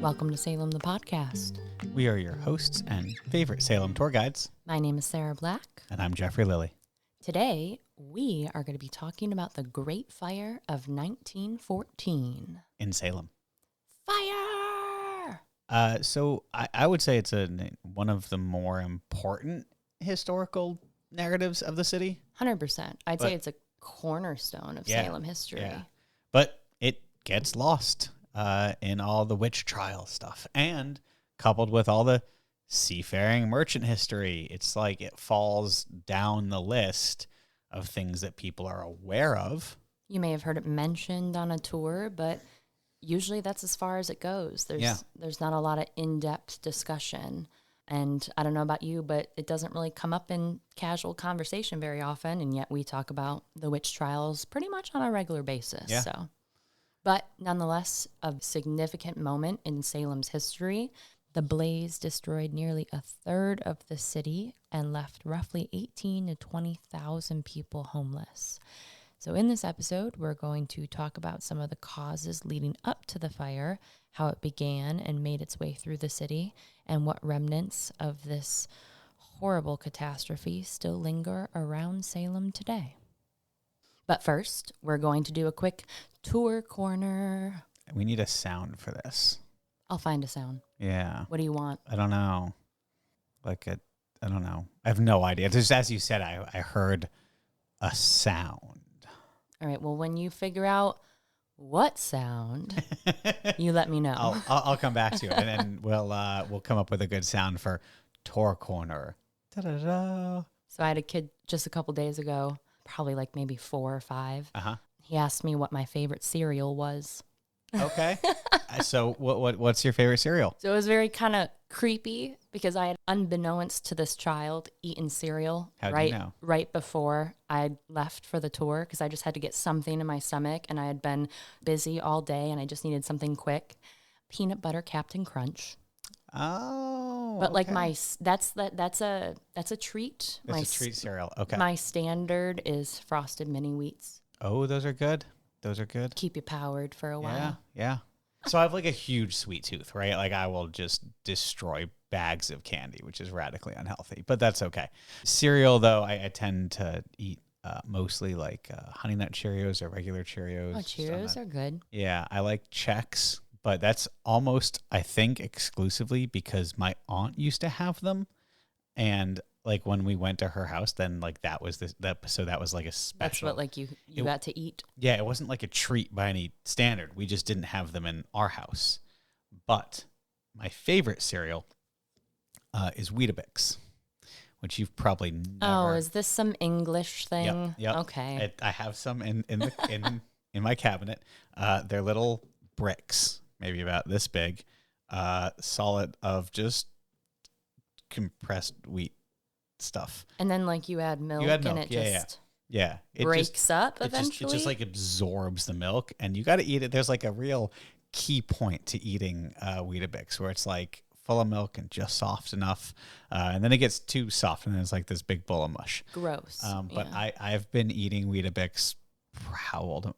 Welcome to Salem, the podcast. We are your hosts and favorite Salem tour guides. My name is Sarah Black. And I'm Jeffrey Lilly. Today, we are going to be talking about the Great Fire of 1914. In Salem. Fire! So I would say it's one of the more important historical narratives of the city. 100%. I'd say it's a cornerstone of Salem history. Yeah. But it gets lost in all the witch trial stuff. And coupled with all the seafaring merchant history, it's like it falls down the list of things that people are aware of. You may have heard it mentioned on a tour, but usually that's as far as it goes. There's not a lot of in-depth discussion. And I don't know about you, but it doesn't really come up in casual conversation very often, and yet we talk about the witch trials pretty much on a regular basis. Yeah. But nonetheless, a significant moment in Salem's history. The blaze destroyed nearly a third of the city and left roughly 18 to 20,000 people homeless. So in this episode, we're going to talk about some of the causes leading up to the fire, how it began and made its way through the city, and what remnants of this horrible catastrophe still linger around Salem today. But first, we're going to do a quick tour corner. We need a sound for this. I'll find a sound. Yeah. What do you want? I don't know. I don't know. I have no idea. Just as you said, I heard a sound. All right. Well, when you figure out what sound, you let me know. I'll come back to you, and then we'll come up with a good sound for Tour Corner. Da-da-da. So I had a kid just a couple days ago, probably like maybe 4 or 5. He asked me what my favorite cereal was. Okay. So what's your favorite cereal? So it was very kind of creepy because I had, unbeknownst to this child, eaten cereal right before I left for the tour because I just had to get something in my stomach and I had been busy all day and I just needed something quick. Peanut butter Captain Crunch. Oh. But like that's a treat. It's a treat cereal. Okay. My standard is Frosted Mini Wheats. Oh, those are good. Keep you powered for a while. Yeah. So I have like a huge sweet tooth, right? Like I will just destroy bags of candy, which is radically unhealthy, but that's okay. Cereal, though, I tend to eat mostly like Honey Nut Cheerios or regular Cheerios. Oh, Cheerios are good. Yeah, I like Chex, but that's almost, I think, exclusively because my aunt used to have them. And like when we went to her house, then like that was so that was like a special. That's what like you got to eat. Yeah, it wasn't like a treat by any standard. We just didn't have them in our house. But my favorite cereal is Weetabix, which you've probably never. Oh, is this some English thing? Yep. Okay. I have some in my cabinet. They're little bricks, maybe about this big, solid of just compressed wheat stuff. And then like you add milk, and it just it breaks up eventually. It just like absorbs the milk, and you got to eat it. There's like a real key point to eating Weetabix where it's like full of milk and just soft enough, and then it gets too soft, and then it's like this big bowl of mush. Gross. But I've been eating Weetabix. How old?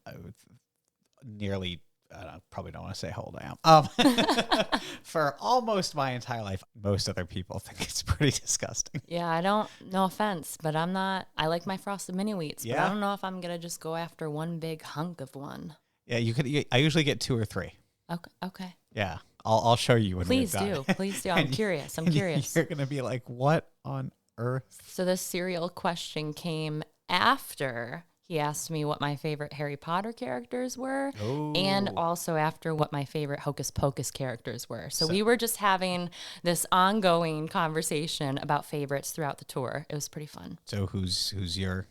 Nearly. I probably don't want to say how old I am. For almost my entire life. Most other people think it's pretty disgusting. Yeah, no offense, but I'm not, I like my Frosted Mini Wheats, but I don't know if I'm going to just go after one big hunk of one. Yeah, I usually get 2 or 3. Okay. Yeah, I'll show you when Please we're done. Please do. I'm curious. You're going to be like, what on earth? So this cereal question came after he asked me what my favorite Harry Potter characters were, and also after what my favorite Hocus Pocus characters were. So we were just having this ongoing conversation about favorites throughout the tour. It was pretty fun. So who's your?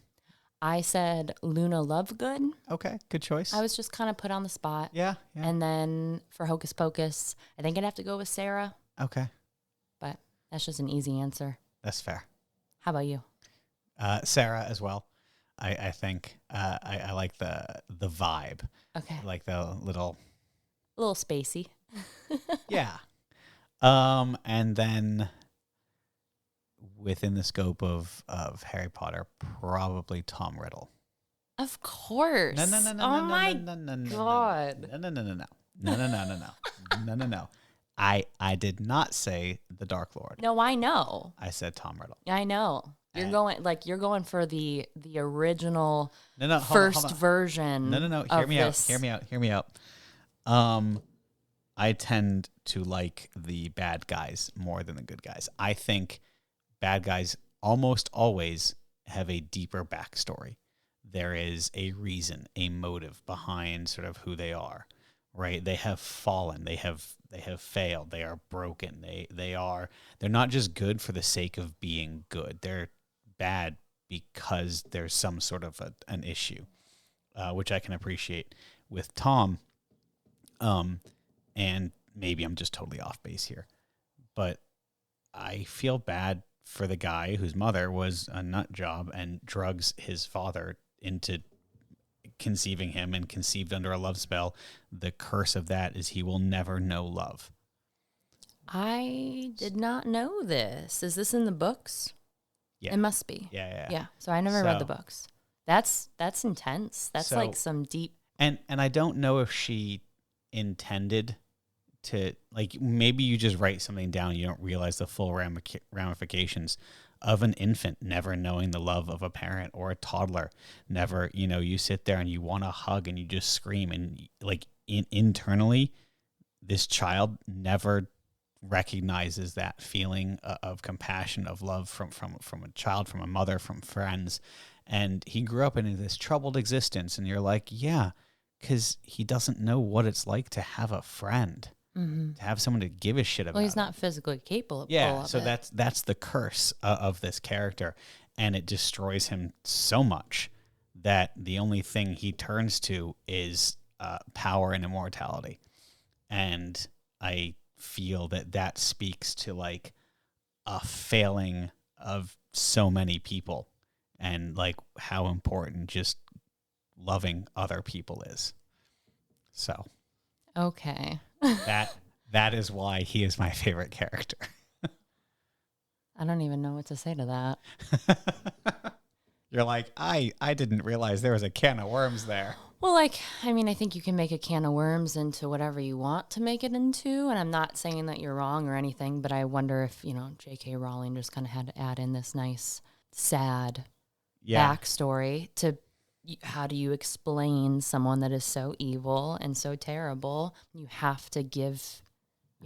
I said Luna Lovegood. Okay, good choice. I was just kind of put on the spot. Yeah. And then for Hocus Pocus, I think I'd have to go with Sarah. Okay. But that's just an easy answer. That's fair. How about you? Sarah as well. I think I like the vibe. Okay. I like the little spacey. Yeah. And then within the scope of Harry Potter, probably Tom Riddle. Of course. No. Oh my God. No. I did not say the Dark Lord. No, I know. I said Tom Riddle. I know. You're going for the original No, first version. No. Hear me out. I tend to like the bad guys more than the good guys. I think bad guys almost always have a deeper backstory. There is a reason, a motive behind sort of who they are, right? They have fallen. They have failed. They are broken. They're not just good for the sake of being good. They're bad because there's some sort of an issue, which I can appreciate with Tom. And maybe I'm just totally off base here, but I feel bad for the guy whose mother was a nut job and drugs his father into conceiving him and conceived under a love spell. The curse of that is he will never know love. I did not know this. Is this in the books? Yeah. It must be. Yeah. So I never read the books. That's intense. That's like some deep. And I don't know if she intended to, like, maybe you just write something down. You don't realize the full ramifications of an infant never knowing the love of a parent, or a toddler never, you sit there and you want to hug and you just scream, and like internally, this child never recognizes that feeling of compassion, of love from a child, from a mother, from friends. And he grew up in this troubled existence, and you're like, yeah, because he doesn't know what it's like to have a friend. To have someone to give a shit about. Well, he's not physically capable. Yeah, of so it. that's the curse of this character, and it destroys him so much that the only thing he turns to is power and immortality. And I feel that speaks to like a failing of so many people, and like how important just loving other people is. So. Okay. That is why he is my favorite character. I don't even know what to say to that. You're like, I didn't realize there was a can of worms there. Well, I think you can make a can of worms into whatever you want to make it into, and I'm not saying that you're wrong or anything, but I wonder if, J.K. Rowling just kind of had to add in this nice, sad backstory to how do you explain someone that is so evil and so terrible? You have to give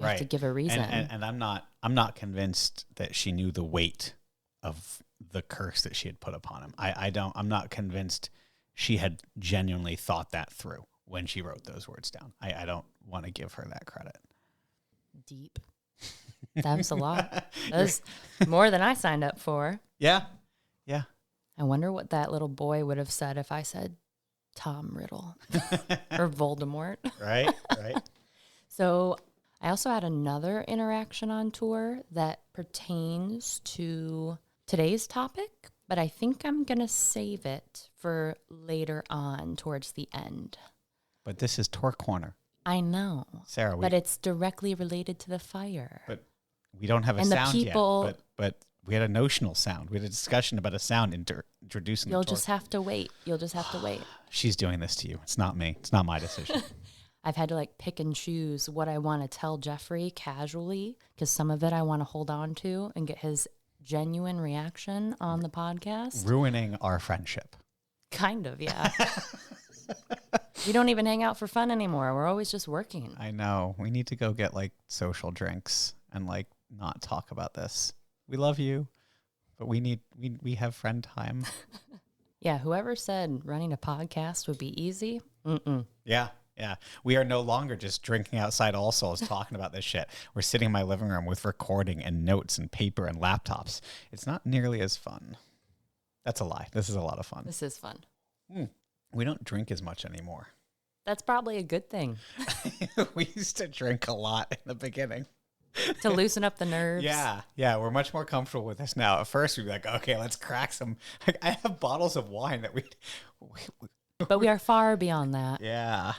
a reason. And I'm not convinced that she knew the weight of the curse that she had put upon him. I'm not convinced she had genuinely thought that through when she wrote those words down. I don't want to give her that credit. Deep. That was a lot. That was more than I signed up for. Yeah. I wonder what that little boy would have said if I said Tom Riddle or Voldemort. Right. So I also had another interaction on tour that pertains to today's topic, but I think I'm going to save it for later on towards the end. But this is Tour Corner. I know. Sarah, but it's directly related to the fire. But we don't have a sound yet. But we had a notional sound. We had a discussion about a sound introducing You'll just have to wait. She's doing this to you. It's not me. It's not my decision. I've had to pick and choose what I want to tell Jeffrey casually, because some of it I want to hold on to and get his genuine reaction on the podcast. Ruining our friendship. Kind of, yeah. We don't even hang out for fun anymore. We're always just working. I know. We need to go get social drinks and not talk about this. We love you, but we have friend time. Yeah, whoever said running a podcast would be easy. Yeah. We are no longer just drinking outside All Souls talking about this shit. We're sitting in my living room with recording and notes and paper and laptops. It's not nearly as fun. That's a lie. This is a lot of fun. This is fun. We don't drink as much anymore. That's probably a good thing. We used to drink a lot in the beginning. To loosen up the nerves. Yeah, we're much more comfortable with this now. At first, we'd be like, okay, let's crack some. I have bottles of wine that we But we are far beyond that. Yeah.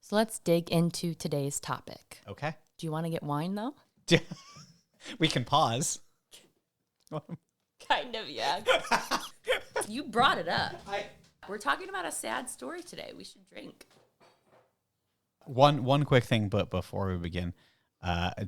So let's dig into today's topic. Okay. Do you want to get wine, though? We can pause. Kind of, yeah. You brought it up. We're talking about a sad story today. We should drink. One quick thing, but before we begin,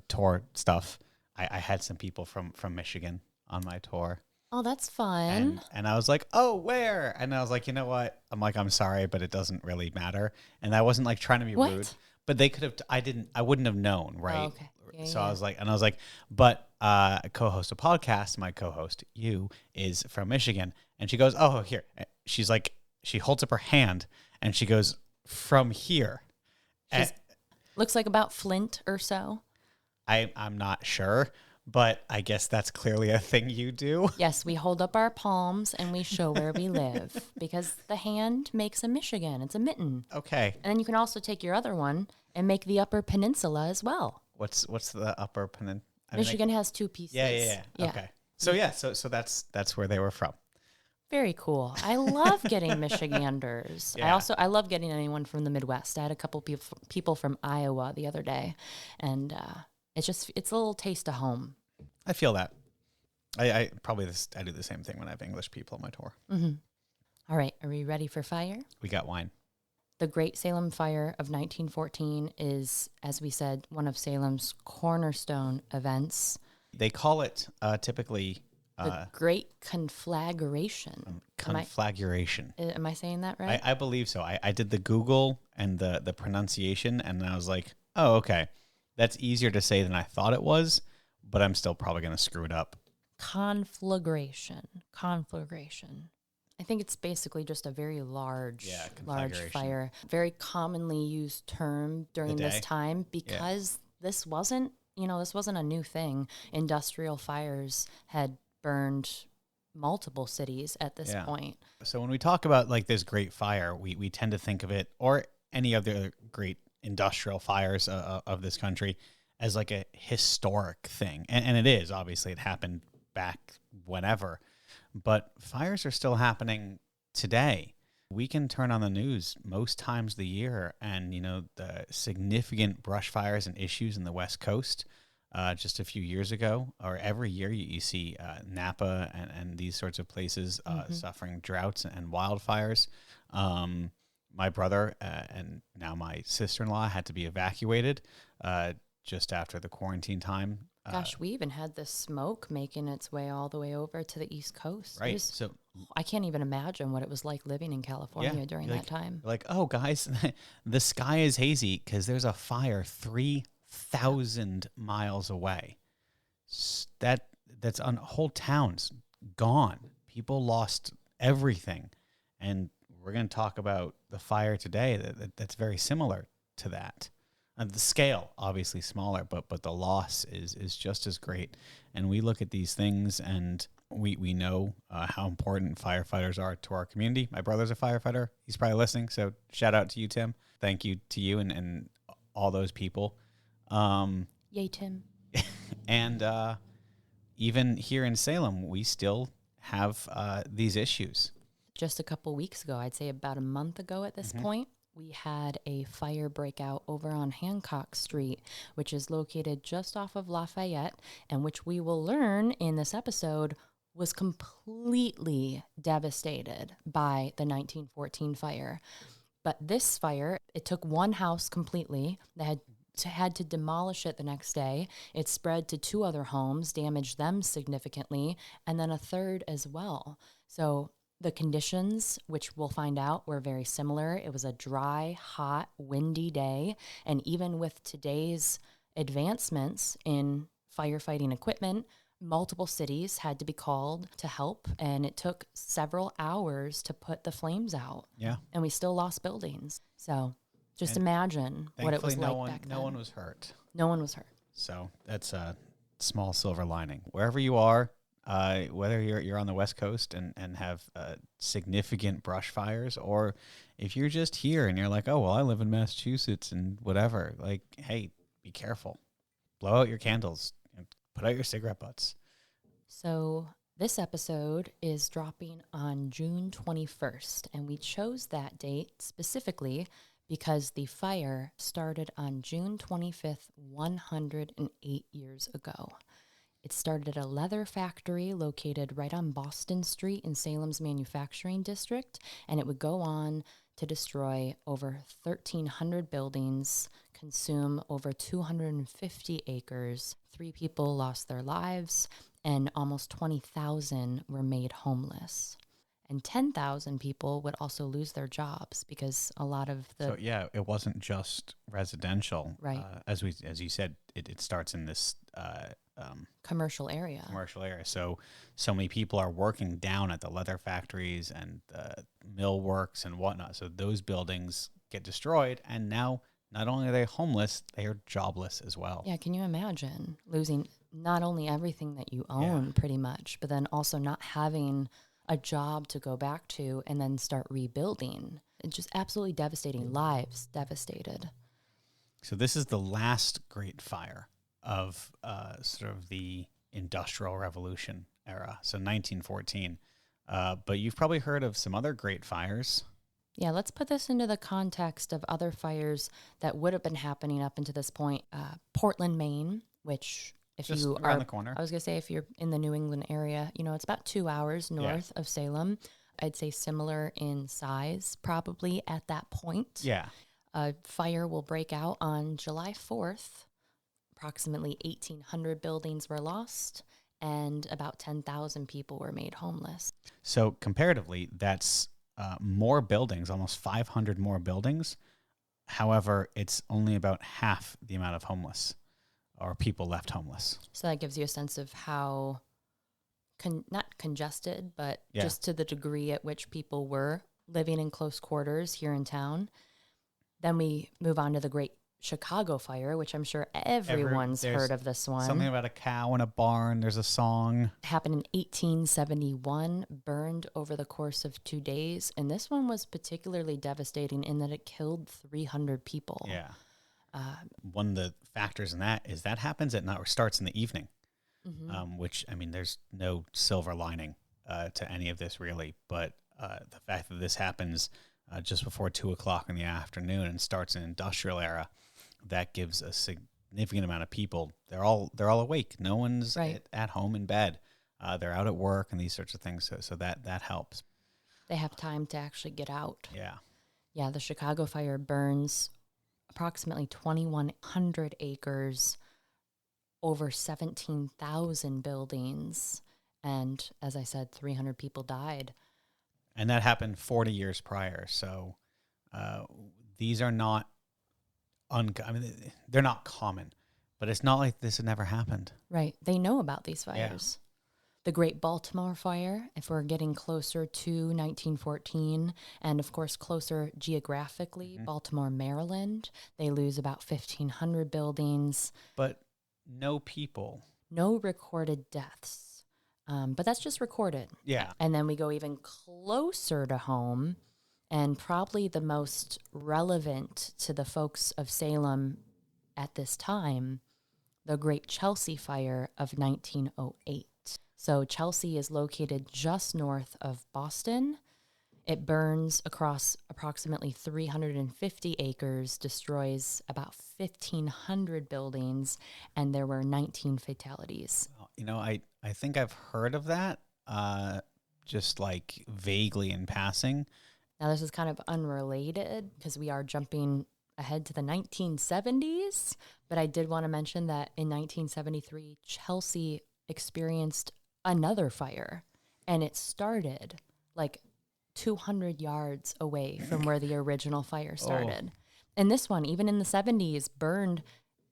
tour stuff, I had some people from Michigan on my tour. Oh, that's fun. And I was like, oh, where? And I was like, you know what? I'm sorry, but it doesn't really matter. And I wasn't like trying to be rude, What? but they could have, I wouldn't have known, right? Oh, okay. Yeah, So yeah. I was like, but I co-host a podcast. My co-host, you, is from Michigan. And she goes, oh, here. She's like, she holds up her hand and she goes, from here. She's looks like about Flint or so. I'm not sure, but I guess that's clearly a thing you do. Yes, we hold up our palms and we show where we live because the hand makes a Michigan. It's a mitten. Okay. And then you can also take your other one and make the Upper Peninsula as well. What's the upper peninsula? Michigan has two pieces. Yeah. Okay. So so that's where they were from. Very cool. I love getting Michiganders. Yeah. I love getting anyone from the Midwest. I had a couple people from Iowa the other day, and it's a little taste of home. I feel that. I probably I do the same thing when I have English people on my tour. Mm-hmm. All right, are we ready for fire? We got wine. The Great Salem Fire of 1914 is, as we said, one of Salem's cornerstone events. They call it typically The Great Conflagration. conflagration. Am I saying that right? I believe so. I did the Google and the pronunciation, and I was like, oh, okay. That's easier to say than I thought it was, but I'm still probably going to screw it up. Conflagration. I think it's basically just a very large fire. Very commonly used term during this time because this wasn't a new thing. Industrial fires had burned multiple cities at this point. So when we talk about like this great fire, we tend to think of it, or any other great industrial fires of this country, as like a historic thing. And it is, obviously. It happened back whenever. But fires are still happening today. We can turn on the news most times of the year, and the significant brush fires and issues in the West Coast just a few years ago, or every year you see Napa and these sorts of places suffering droughts and wildfires. My brother and now my sister-in-law had to be evacuated just after the quarantine time. Gosh, we even had the smoke making its way all the way over to the East Coast. Right. So I can't even imagine what it was like living in California during that time. Like, oh, guys, the sky is hazy because there's a fire 3,000 miles away. That's on whole towns gone. People lost everything. And we're going to talk about the fire today that's very similar to that. The scale, obviously smaller, but the loss is just as great. And we look at these things and we know how important firefighters are to our community. My brother's a firefighter. He's probably listening. So shout out to you, Tim. Thank you to you and all those people. Yay, Tim. And even here in Salem, we still have these issues. Just a couple weeks ago, I'd say about a month ago at this point, we had a fire breakout over on Hancock Street, which is located just off of Lafayette, and which we will learn in this episode was completely devastated by the 1914 fire. But this fire, it took one house completely. They had to demolish it the next day. It spread to two other homes, damaged them significantly, and then a third as well. So the conditions, which we'll find out, were very similar. It was a dry, hot, windy day. And even with today's advancements in firefighting equipment, multiple cities had to be called to help. And it took several hours to put the flames out. Yeah. And we still lost buildings. So just imagine what it was like back then. No one was hurt. No one was hurt. So that's a small silver lining. Wherever you are, whether you're on the West Coast and have significant brush fires, or if you're just here and you're like, oh, well, I live in Massachusetts and whatever, like, hey, be careful. Blow out your candles. Put out your cigarette butts. So this episode is dropping on June 21st, and we chose that date specifically because the fire started on June 25th, 108 years ago. It started at a leather factory located right on Boston Street in Salem's manufacturing district, and it would go on to destroy over 1,300 buildings, consume over 250 acres. 3 people lost their lives, and almost 20,000 were made homeless. And 10,000 people would also lose their jobs because a lot of the... So yeah, it wasn't just residential. Right. As you said, it starts in this commercial area. Commercial area. So many people are working down at the leather factories and the mill works and whatnot. So those buildings get destroyed, and now not only are they homeless, they are jobless as well. Yeah, can you imagine losing not only everything that you own pretty much, but then also not having a job to go back to and then start rebuilding? It's just absolutely devastating. Lives devastated. So this is the last great fire of sort of the Industrial Revolution era, so 1914. But you've probably heard of some other great fires. Yeah, let's put this into the context of other fires that would have been happening up until this point. Portland, Maine, which if Just you around are, the corner. I was going to say if you're in the New England area, it's about 2 hours north of Salem. I'd say similar in size probably at that point. Yeah. A fire will break out on July 4th. Approximately 1,800 buildings were lost, and about 10,000 people were made homeless. So comparatively, that's more buildings, almost 500 more buildings. However, it's only about half the amount of homeless or people left homeless. So that gives you a sense of how, not congested, but just to the degree at which people were living in close quarters here in town. Then we move on to the Great Chicago Fire, which I'm sure everyone's heard of this one. Something about a cow in a barn. There's a song. Happened in 1871, burned over the course of 2 days. And this one was particularly devastating in that it killed 300 people. Yeah. One of the factors in that is that happens at night or starts in the evening, which, I mean, there's no silver lining to any of this really. But the fact that this happens just before 2 o'clock in the afternoon and starts an industrial era, that gives a significant amount of people. They're all awake. No one's at home in bed. They're out at work and these sorts of things. So that helps. They have time to actually get out. Yeah. Yeah. The Chicago Fire burns approximately 2,100 acres, over 17,000 buildings. And as I said, 300 people died. And that happened 40 years prior. So these are not, they're not common, but it's not like this had never happened. Right. They know about these fires. Yeah. The Great Baltimore Fire, if we're getting closer to 1914, and of course closer geographically, Baltimore, Maryland, they lose about 1,500 buildings. But no people. No recorded deaths. But that's just recorded. Yeah. And then we go even closer to home, and probably the most relevant to the folks of Salem at this time, the Great Chelsea Fire of 1908. So Chelsea is located just north of Boston. It burns across approximately 350 acres, destroys about 1,500 buildings, and there were 19 fatalities. I think I've heard of that, just like vaguely in passing. Now, this is kind of unrelated because we are jumping ahead to the 1970s, but I did want to mention that in 1973, Chelsea experienced another fire, and it started like 200 yards away from where the original fire started. And this one, even in the 70s, burned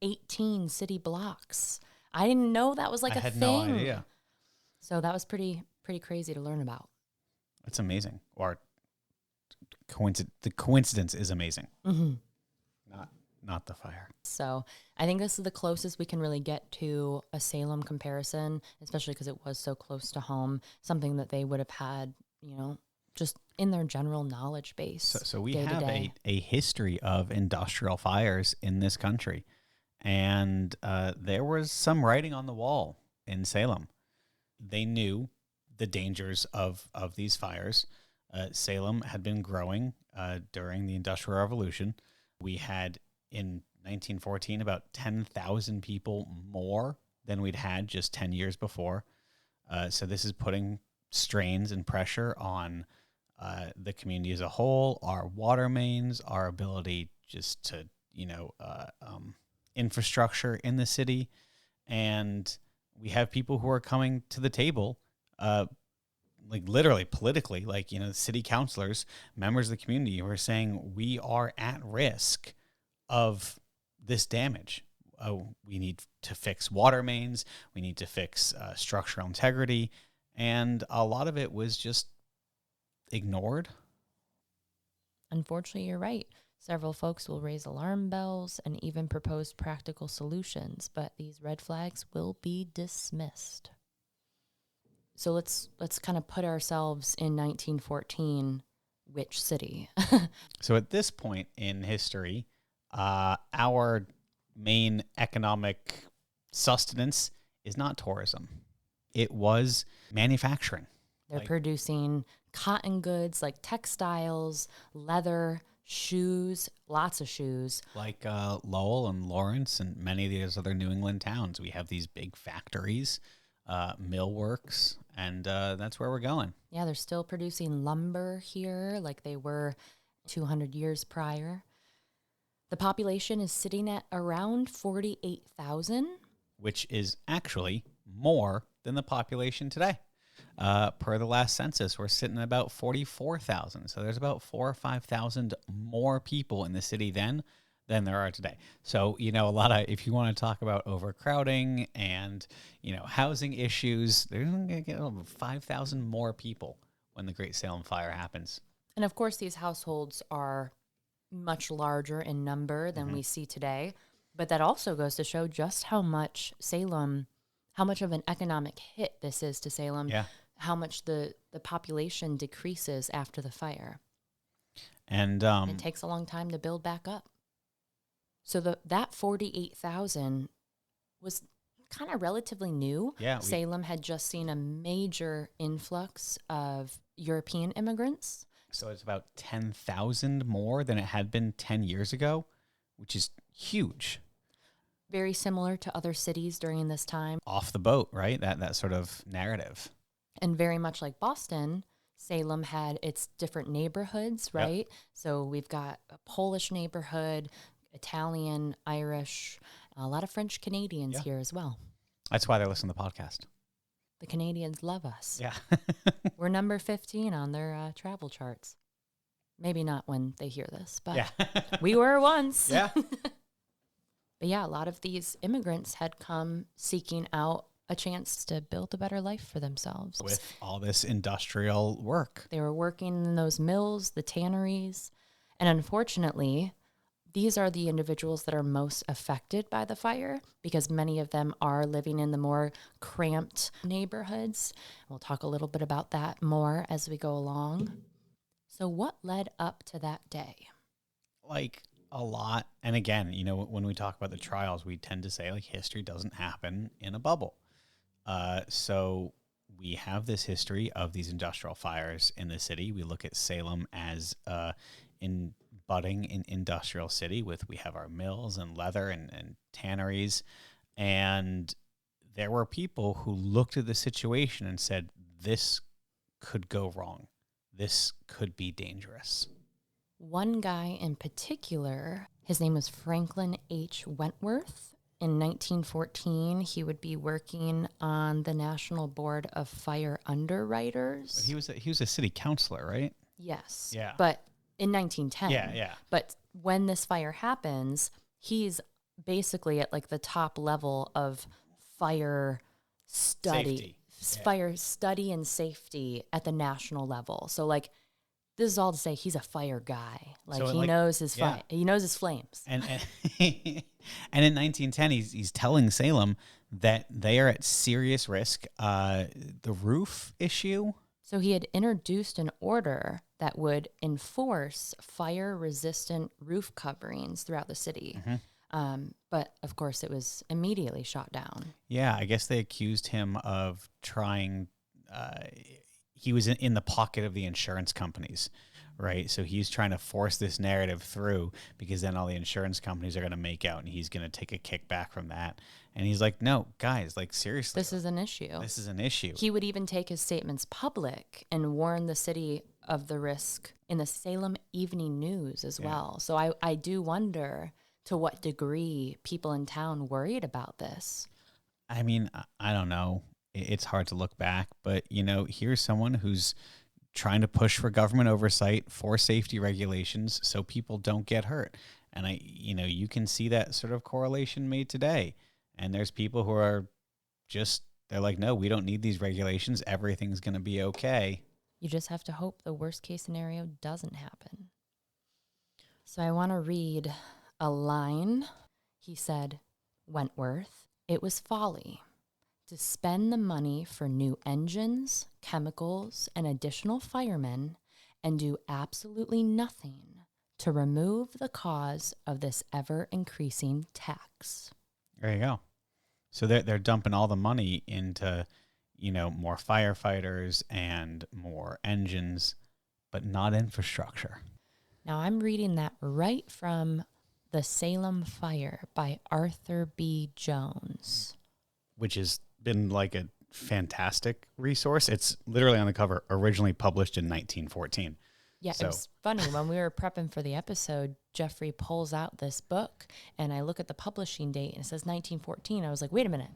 18 city blocks. I didn't know that was like a thing. I had no idea. So that was pretty crazy to learn about. It's amazing. Or the coincidence is amazing. Mm-hmm. Not the fire. So I think this is the closest we can really get to a Salem comparison, especially because it was so close to home, something that they would have had, just in their general knowledge base. So we have a history of industrial fires in this country. And there was some writing on the wall in Salem. They knew the dangers of these fires. Salem had been growing during the Industrial Revolution. We had, in 1914, about 10,000 people more than we'd had just 10 years before. So this is putting strains and pressure on the community as a whole, our water mains, our ability just to, infrastructure in the city. And we have people who are coming to the table, like literally politically, like, city councilors, members of the community who are saying we are at risk of this damage. We need to fix water mains. We need to fix structural integrity. And a lot of it was just ignored. Unfortunately, you're right. Several folks will raise alarm bells and even propose practical solutions, but these red flags will be dismissed. So let's kind of put ourselves in 1914, which city? So at this point in history, our main economic sustenance is not tourism. It was manufacturing. They're producing cotton goods like textiles, leather, shoes, lots of shoes. Like Lowell and Lawrence and many of these other New England towns. We have these big factories, millworks, and that's where we're going. Yeah, they're still producing lumber here like they were 200 years prior. The population is sitting at around 48,000. Which is actually more than the population today. Per the last census, we're sitting at about 44,000. So there's about 4,000 or 5,000 more people in the city then than there are today. So, a lot of, if you want to talk about overcrowding and, housing issues, there's going to get over 5,000 more people when the Great Salem Fire happens. And of course, these households are much larger in number than we see today. But that also goes to show just how much of an economic hit this is to Salem, how much the population decreases after the fire. And it takes a long time to build back up. So that 48,000 was kind of relatively new. Yeah, Salem had just seen a major influx of European immigrants. So it's about 10,000 more than it had been 10 years ago, which is huge. Very similar to other cities during this time. Off the boat, right? That sort of narrative. And very much like Boston, Salem had its different neighborhoods, right? Yep. So we've got a Polish neighborhood, Italian, Irish, a lot of French Canadians here as well. That's why they listen to the podcast. The Canadians love us. Yeah. We're number 15 on their travel charts. Maybe not when they hear this, but we were once. Yeah. But yeah, a lot of these immigrants had come seeking out a chance to build a better life for themselves. With all this industrial work. They were working in those mills, the tanneries. And unfortunately, these are the individuals that are most affected by the fire because many of them are living in the more cramped neighborhoods. We'll talk a little bit about that more as we go along. So what led up to that day? Like a lot. And again, when we talk about the trials, we tend to say like history doesn't happen in a bubble. So we have this history of these industrial fires in the city. We look at Salem as budding in industrial city we have our mills and leather and tanneries. And there were people who looked at the situation and said, this could go wrong. This could be dangerous. One guy in particular, his name was Franklin H. Wentworth. In 1914, he would be working on the National Board of Fire Underwriters. But he was a city councilor, right? Yes. Yeah. But in 1910. Yeah. But when this fire happens, he's basically at like the top level of fire study. Fire study and safety at the national level. So like this is all to say he's a fire guy. Like so he knows his fire. He knows his flames. And in 1910 he's telling Salem that they are at serious risk. The roof issue. So he had introduced an order that would enforce fire-resistant roof coverings throughout the city. Mm-hmm. But, of course, it was immediately shot down. Yeah, I guess they accused him of trying... he was in the pocket of the insurance companies, right? So he's trying to force this narrative through because then all the insurance companies are going to make out and he's going to take a kickback from that. And he's like, no, guys, like seriously. This is an issue. This is an issue. He would even take his statements public and warn the city of the risk in the Salem Evening News as Yeah. well. So I do wonder to what degree people in town worried about this. I mean, I don't know. It's hard to look back, but here's someone who's trying to push for government oversight for safety regulations so people don't get hurt. And you can see that sort of correlation made today. And there's people who are they're like, no, we don't need these regulations. Everything's going to be okay. You just have to hope the worst case scenario doesn't happen. So I want to read a line. He said, Wentworth, it was folly to spend the money for new engines, chemicals, and additional firemen and do absolutely nothing to remove the cause of this ever-increasing tax. There you go. So they're dumping all the money into, more firefighters and more engines, but not infrastructure. Now I'm reading that right from The Salem Fire by Arthur B. Jones. Which has been like a fantastic resource. It's literally on the cover, originally published in 1914. Yeah, So. It was funny. When we were prepping for the episode, Jeffrey pulls out this book, and I look at the publishing date, and it says 1914. I was like, wait a minute.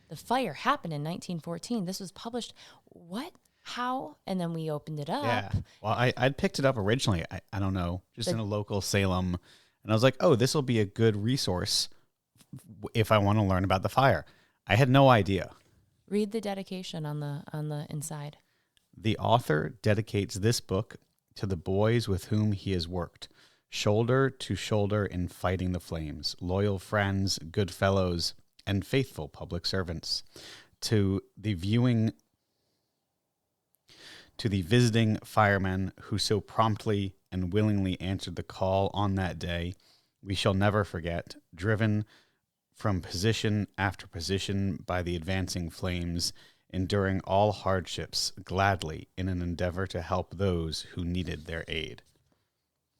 The fire happened in 1914. This was published. What? How? And then we opened it up. Yeah. Well, I'd picked it up originally, I don't know, just in a local Salem. And I was like, oh, this will be a good resource if I want to learn about the fire. I had no idea. Read the dedication on the inside. The author dedicates this book to the boys with whom he has worked, shoulder to shoulder in fighting the flames, loyal friends, good fellows, and faithful public servants. To the visiting firemen who so promptly and willingly answered the call on that day, we shall never forget, driven from position after position by the advancing flames, enduring all hardships gladly in an endeavor to help those who needed their aid.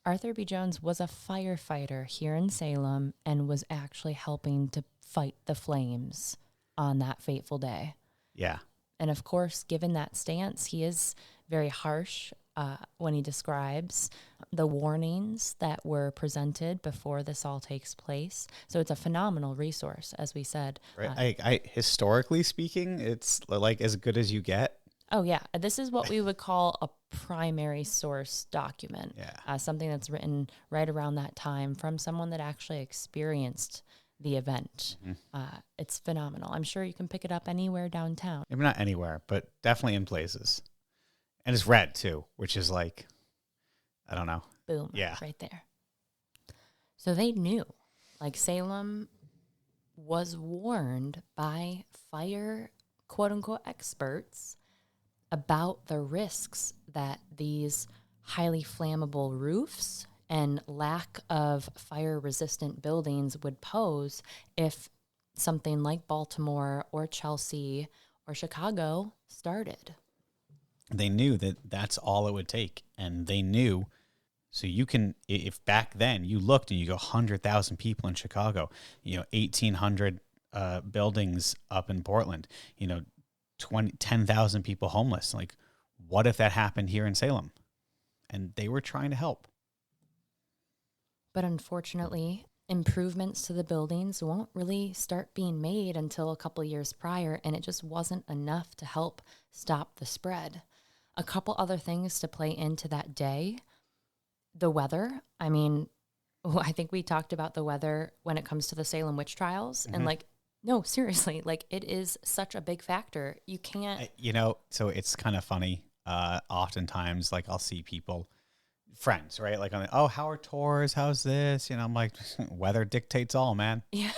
Arthur B. Jones was a firefighter here in Salem and was actually helping to fight the flames on that fateful day. Yeah. And of course, given that stance, he is very harsh when he describes the warnings that were presented before this all takes place. So it's a phenomenal resource, as we said. Right. I historically speaking, it's like as good as you get. Oh, yeah. This is what we would call a primary source document. Yeah. Something that's written right around that time from someone that actually experienced the event. Mm-hmm. It's phenomenal. I'm sure you can pick it up anywhere downtown. Maybe not anywhere, but definitely in places. And it's red too, which is like, I don't know. Boom. Yeah. Right there. So they knew, like Salem was warned by fire, quote unquote, experts about the risks that these highly flammable roofs and lack of fire-resistant buildings would pose if something like Baltimore or Chelsea or Chicago started. They knew that that's all it would take. And they knew, so you can, if back then you looked and you go 100,000 people in Chicago, 1,800 buildings up in Portland, 10,000 people homeless. Like, what if that happened here in Salem? And they were trying to help. But unfortunately, improvements to the buildings won't really start being made until a couple years prior, and it just wasn't enough to help stop the spread. A couple other things to play into that day. The weather. I mean, I think we talked about the weather when it comes to the Salem witch trials. Mm-hmm. And no, seriously, it is such a big factor. You can't. So it's kind of funny. Oftentimes, I'll see people, friends, right? How are tours? How's this? I'm like, weather dictates all, man. Yeah.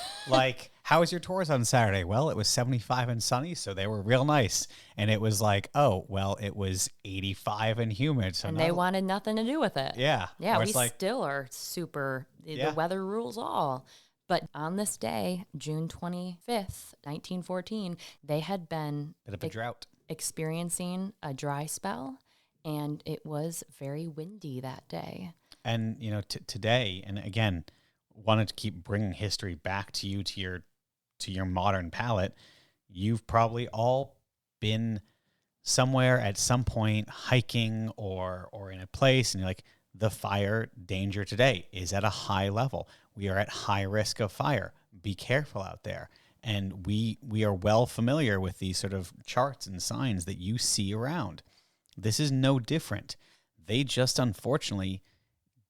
How was your tours on Saturday? Well, it was 75 and sunny, so they were real nice. And it was it was 85 and humid. So they wanted nothing to do with it. Yeah. Yeah, we still are super, the weather rules all. But on this day, June 25th, 1914, they had been bit of a drought, experiencing a dry spell, and it was very windy that day. And, today, and again, wanted to keep bringing history back to you, to your modern palate. You've probably all been somewhere at some point hiking or in a place, and you're like, the fire danger today is at a high level. We are at high risk of fire. Be careful out there. And we are well familiar with these sort of charts and signs that you see around. This is no different. They just unfortunately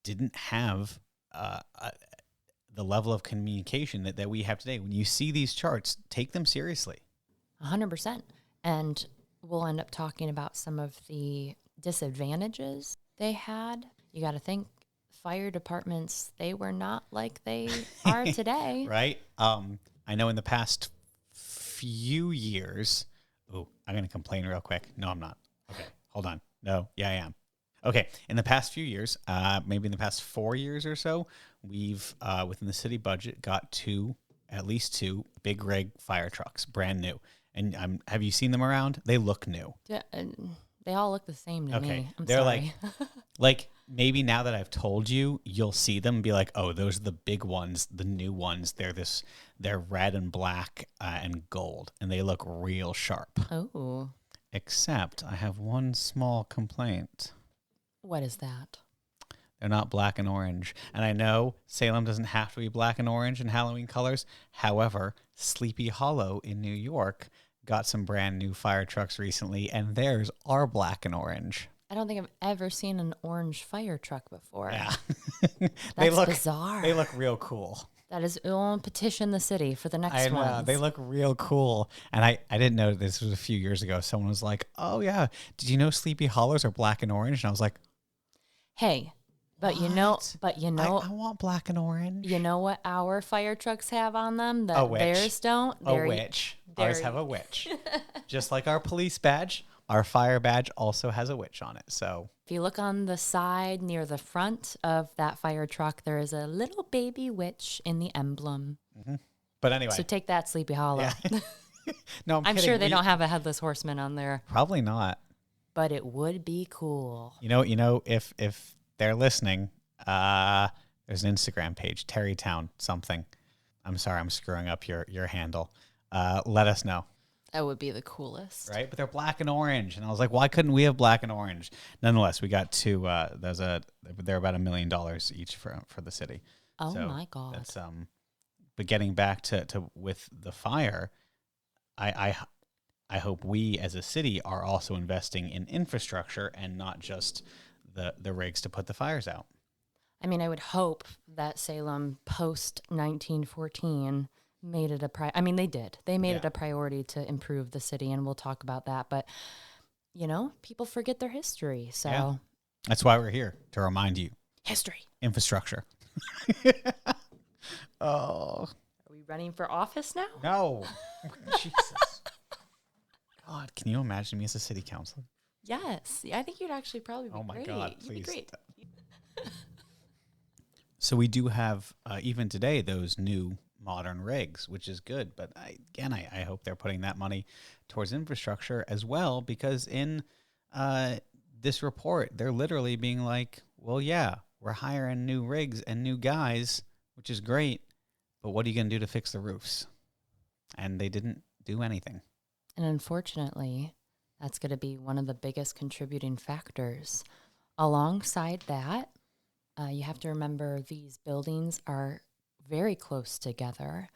didn't have the level of communication that we have today. When you see these charts, take them seriously. 100%. And we'll end up talking about some of the disadvantages they had. You got to think fire departments, they were not like they are today. Right? I know in the past few years, I'm going to complain real quick. No, I'm not. Okay, hold on. No, yeah, I am. Okay, in the past few years, maybe in the past 4 years or so, we've, within the city budget, got at least two big rig fire trucks, brand new. And have you seen them around? They look new. Yeah, they all look the same to me. I'm They're sorry. like maybe now that I've told you, you'll see them and be like, oh, those are the big ones, the new ones. They're red and black and gold, and they look real sharp. Oh. Except I have one small complaint. What is that? They're not black and orange. And I know Salem doesn't have to be black and orange in Halloween colors. However, Sleepy Hollow in New York got some brand new fire trucks recently, and theirs are black and orange. I don't think I've ever seen an orange fire truck before. Yeah. That's bizarre. They look real cool. That is, we'll petition the city for the next one. I know. They look real cool. And I didn't know this was a few years ago. Someone was like, oh, yeah, did you know Sleepy Hollows are black and orange? And I was like, hey, but you know, I want black and orange. You know what our fire trucks have on them that theirs don't? A witch. Ours have a witch. Just like our police badge, our fire badge also has a witch on it. So if you look on the side near the front of that fire truck, there is a little baby witch in the emblem. Mm-hmm. But anyway. So take that, Sleepy Hollow. Yeah. No, I'm sure they don't have a headless horseman on there. Probably not. But it would be cool. You know, if they're listening, there's an Instagram page, Terrytown something. I'm sorry, I'm screwing up your handle. Let us know. That would be the coolest. Right? But they're black and orange. And I was like, why couldn't we have black and orange? Nonetheless, we got two. They're about $1 million each for the city. Oh, so my God. That's, but getting back to with the fire, I hope we as a city are also investing in infrastructure and not just the rigs to put the fires out. I mean, I would hope that Salem post 1914 made it they did. They made it a priority to improve the city, and we'll talk about that. But, people forget their history. So yeah. That's why we're here, to remind you. History. Infrastructure. Oh. Are we running for office now? No. Jesus. God, can you imagine me as a city councilor? Yes. I think you'd actually probably be great. Oh, my God, please. You'd be great. So we do have, even today, those new modern rigs, which is good. But I hope they're putting that money towards infrastructure as well, because in this report, they're literally being like, well, yeah, we're hiring new rigs and new guys, which is great. But what are you going to do to fix the roofs? And they didn't do anything. And unfortunately, that's going to be one of the biggest contributing factors. Alongside that, you have to remember these buildings are very close together,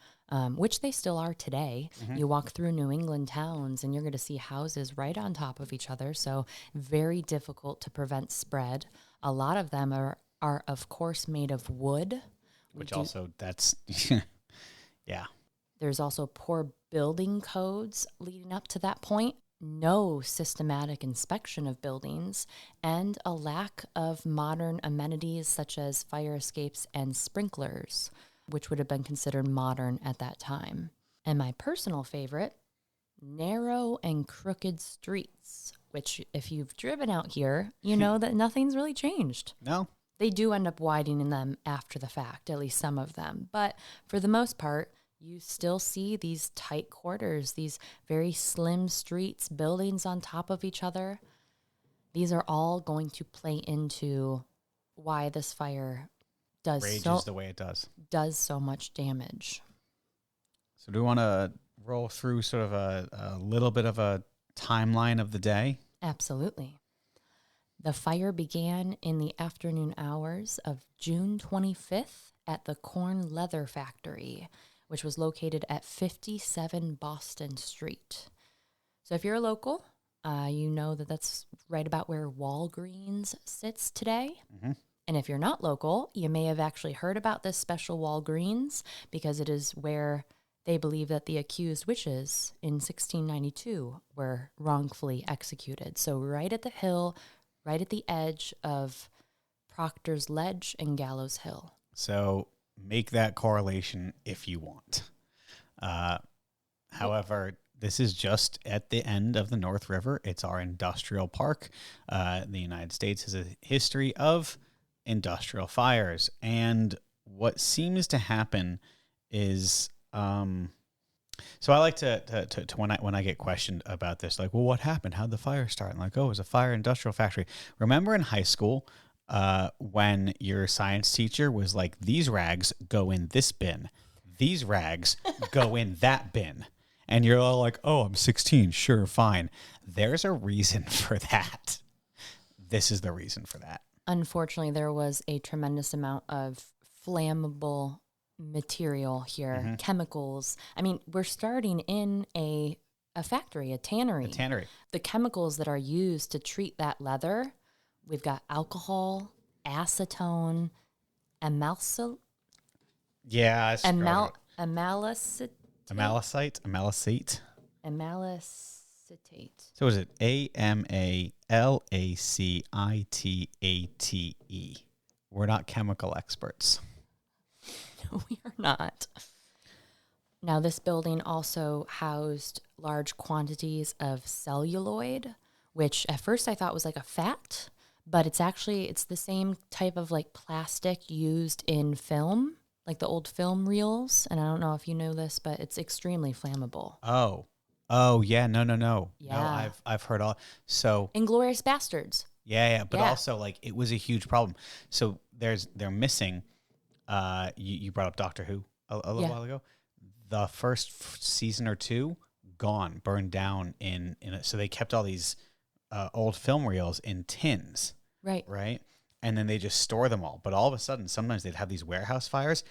which they still are today. Mm-hmm. You walk through New England towns and you're going to see houses right on top of each other. So very difficult to prevent spread. A lot of them are of course, made of wood. Which also, that's, yeah. There's also poor building codes leading up to that point. No systematic inspection of buildings, and a lack of modern amenities such as fire escapes and sprinklers, which would have been considered modern at that time. And my personal favorite, narrow and crooked streets, which if you've driven out here, you know that nothing's really changed. No. They do end up widening them after the fact, at least some of them. But for the most part, you still see these tight quarters, these very slim streets, buildings on top of each other. These are all going to play into why this fire rages the way it does so much damage. So do we want to roll through sort of a little bit of a timeline of the day? Absolutely. The fire began in the afternoon hours of June 25th at the Korn Leather factory, which was located at 57 Boston Street. So if you're a local, you know that that's right about where Walgreens sits today. Mm-hmm. And if you're not local, you may have actually heard about this special Walgreens because it is where they believe that the accused witches in 1692 were wrongfully executed. So right at the hill, right at the edge of Proctor's Ledge and Gallows Hill. So make that correlation if you want. However, this is just at the end of the North River. It's our industrial park. The United States has a history of industrial fires. And what seems to happen is... So I like to when I get questioned about this, like, well, what happened? How'd the fire start? And like, oh, it was a fire industrial factory. Remember in high school when your science teacher was like, these rags go in this bin, these rags go in that bin, and you're all like, oh, I'm 16, sure, fine. There's a reason for that. This is the reason for that. Unfortunately, there was a tremendous amount of flammable material here, chemicals. I mean, we're starting in a factory, a tannery. A tannery. The chemicals that are used to treat that leather, we've got alcohol, acetone, Amalicite. amalacetate. So is it AMALACITATE? We're not chemical experts. No, we are not. Now, this building also housed large quantities of celluloid, which at first I thought was like a fat, but it's the same type of like plastic used in film, like the old film reels. And I don't know if you know this, but it's extremely flammable. Oh yeah, no. Yeah. No, I've heard all. So Inglourious Bastards. yeah, but Yeah. also like it was a huge problem. So they're missing. You brought up Doctor Who a little while ago. The first season or two gone, burned down in it. So they kept all these old film reels in tins, right, and then they just store them all. But all of a sudden, sometimes they'd have these warehouse fires,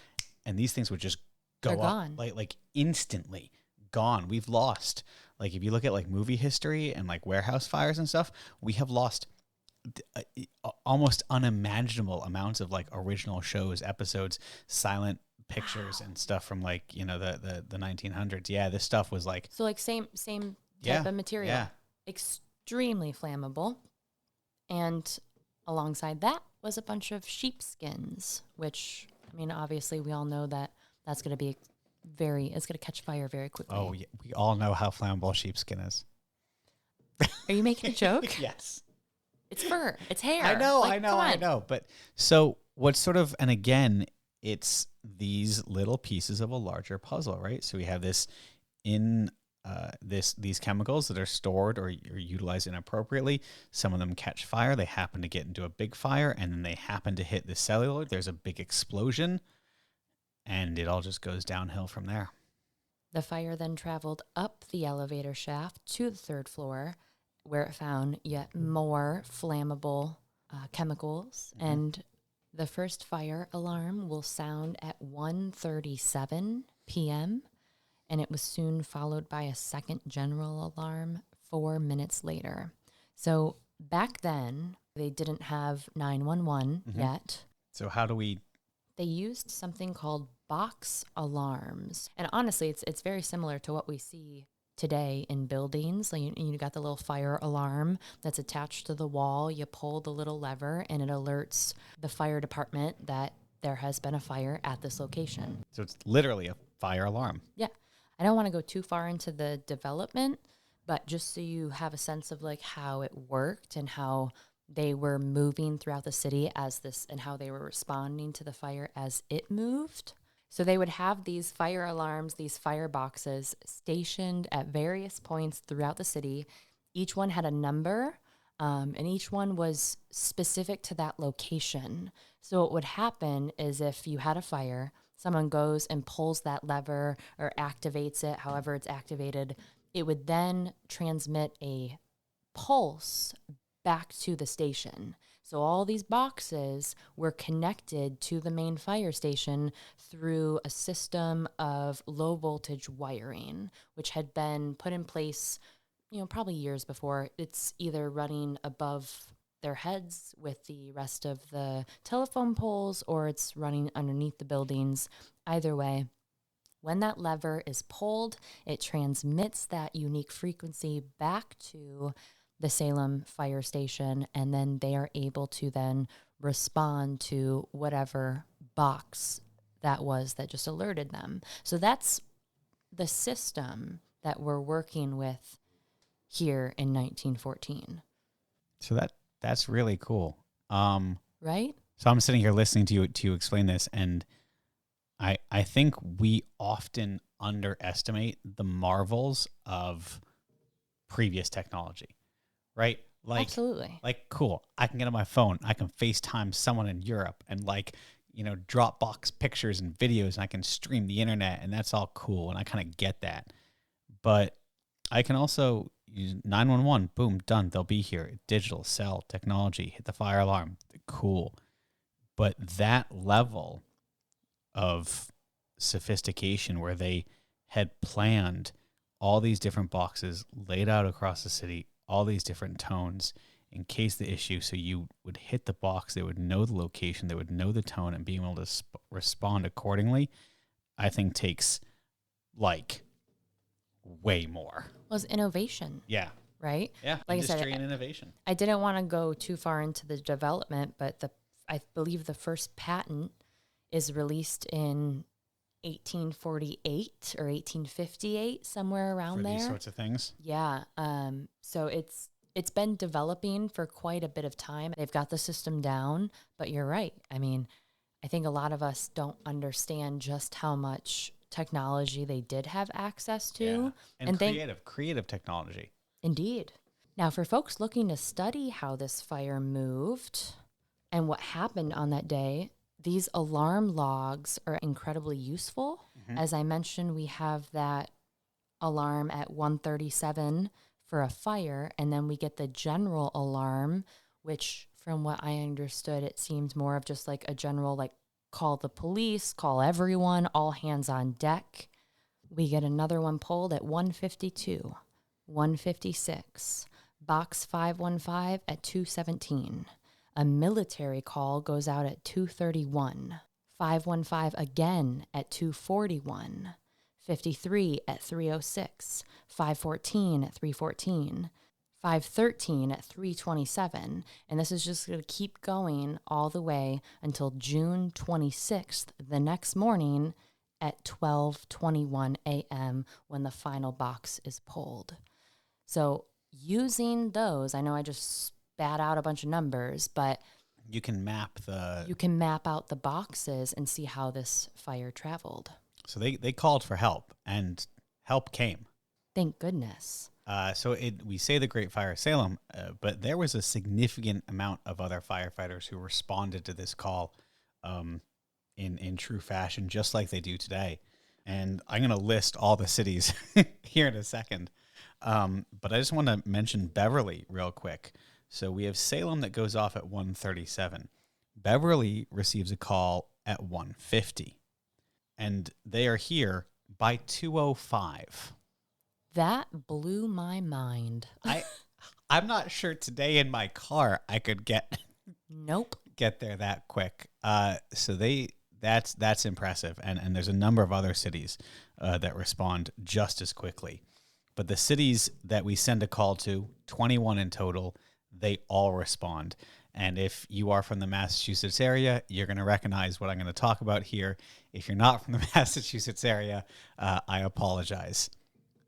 and these things would just go They're up gone. like instantly. Gone. We've lost, like, if you look at like movie history and like warehouse fires and stuff, we have lost almost unimaginable amounts of like original shows, episodes, silent pictures and stuff from like, the 1900s. Yeah, this stuff was like, So like same type of material. Yeah. Extremely flammable. And alongside that was a bunch of sheepskins, which, I mean, obviously we all know that that's going to be it's going to catch fire very quickly. Oh, yeah, we all know how flammable sheepskin is. Are you making a joke? Yes. It's fur. It's hair. I know. But so what's sort of, and again, it's these little pieces of a larger puzzle, right? So we have this these chemicals that are stored or utilized inappropriately. Some of them catch fire. They happen to get into a big fire, and then they happen to hit the celluloid. There's a big explosion, and it all just goes downhill from there. The fire then traveled up the elevator shaft to the third floor, where it found yet more flammable chemicals. Mm-hmm. And the first fire alarm will sound at 1:37 p.m., and it was soon followed by a second general alarm 4 minutes later. So back then, they didn't have 911 yet. So how do we... They used something called box alarms. And honestly, it's very similar to what we see today in buildings. Like you got the little fire alarm that's attached to the wall. You pull the little lever and it alerts the fire department that there has been a fire at this location. So it's literally a fire alarm. Yeah. I don't want to go too far into the development, but just so you have a sense of like how it worked and how they were moving throughout the city and how they were responding to the fire as it moved. So they would have these fire alarms, these fire boxes stationed at various points throughout the city. Each one had a number, and each one was specific to that location. So what would happen is if you had a fire, someone goes and pulls that lever or activates it, however it's activated, It would then transmit a pulse back to the station. So all these boxes were connected to the main fire station through a system of low voltage wiring, which had been put in place, probably years before. It's either running above their heads with the rest of the telephone poles or it's running underneath the buildings. Either way, when that lever is pulled, it transmits that unique frequency back to the Salem fire station, and then they are able to then respond to whatever box that was that just alerted them. So that's the system that we're working with here in 1914. So that's really cool. Right? So I'm sitting here listening to you explain this, and I think we often underestimate the marvels of previous technology, right? Absolutely. Like cool. I can get on my phone. I can FaceTime someone in Europe and Dropbox pictures and videos, and I can stream the internet, and that's all cool. And I kind of get that. But I can also use 911. Boom, done. They'll be here. Digital, cell, technology, hit the fire alarm. Cool. But that level of sophistication where they had planned all these different boxes laid out across the city, all these different tones in case the issue. So you would hit the box, they would know the location, they would know the tone, and being able to respond accordingly, I think takes like way more. Well, it's innovation. Yeah. Right? Yeah. Like Industry I said, and innovation. I didn't want to go too far into the development, but I believe the first patent is released in 1848 or 1858, somewhere around For there. these sorts of things. Yeah. So it's been developing for quite a bit of time. They've got the system down, but you're right. I mean, I think a lot of us don't understand just how much technology they did have access to. Yeah. And creative technology. Indeed. Now, for folks looking to study how this fire moved and what happened on that day, these alarm logs are incredibly useful. Mm-hmm. As I mentioned, we have that alarm at 1:37 for a fire, and then we get the general alarm, which from what I understood, it seemed more of just like a general, like call the police, call everyone, all hands on deck. We get another one pulled at 1:52, 1:56, box 515 at 2:17. A military call goes out at 2:31, 515 again at 2:41, 53 at 3:06, 514 at 3:14, 513 at 3:27, and this is just going to keep going all the way until June 26th, the next morning at 12:21 a.m. when the final box is pulled. So using those, I know I just spat out a bunch of numbers, but you can map out the boxes and see how this fire traveled. So they called for help, and help came. Thank goodness. We say the Great Fire of Salem, but there was a significant amount of other firefighters who responded to this call in true fashion, just like they do today. And I'm going to list all the cities here in a second. But I just want to mention Beverly real quick. So we have Salem that goes off at 1:37. Beverly receives a call at 1:50. And they are here by 2:05. That blew my mind. I'm not sure today in my car I could get there that quick. So that's impressive. And there's a number of other cities that respond just as quickly. But the cities that we send a call to, 21 in total, they all respond. And if you are from the Massachusetts area, you're going to recognize what I'm going to talk about here. If you're not from the Massachusetts area, I apologize.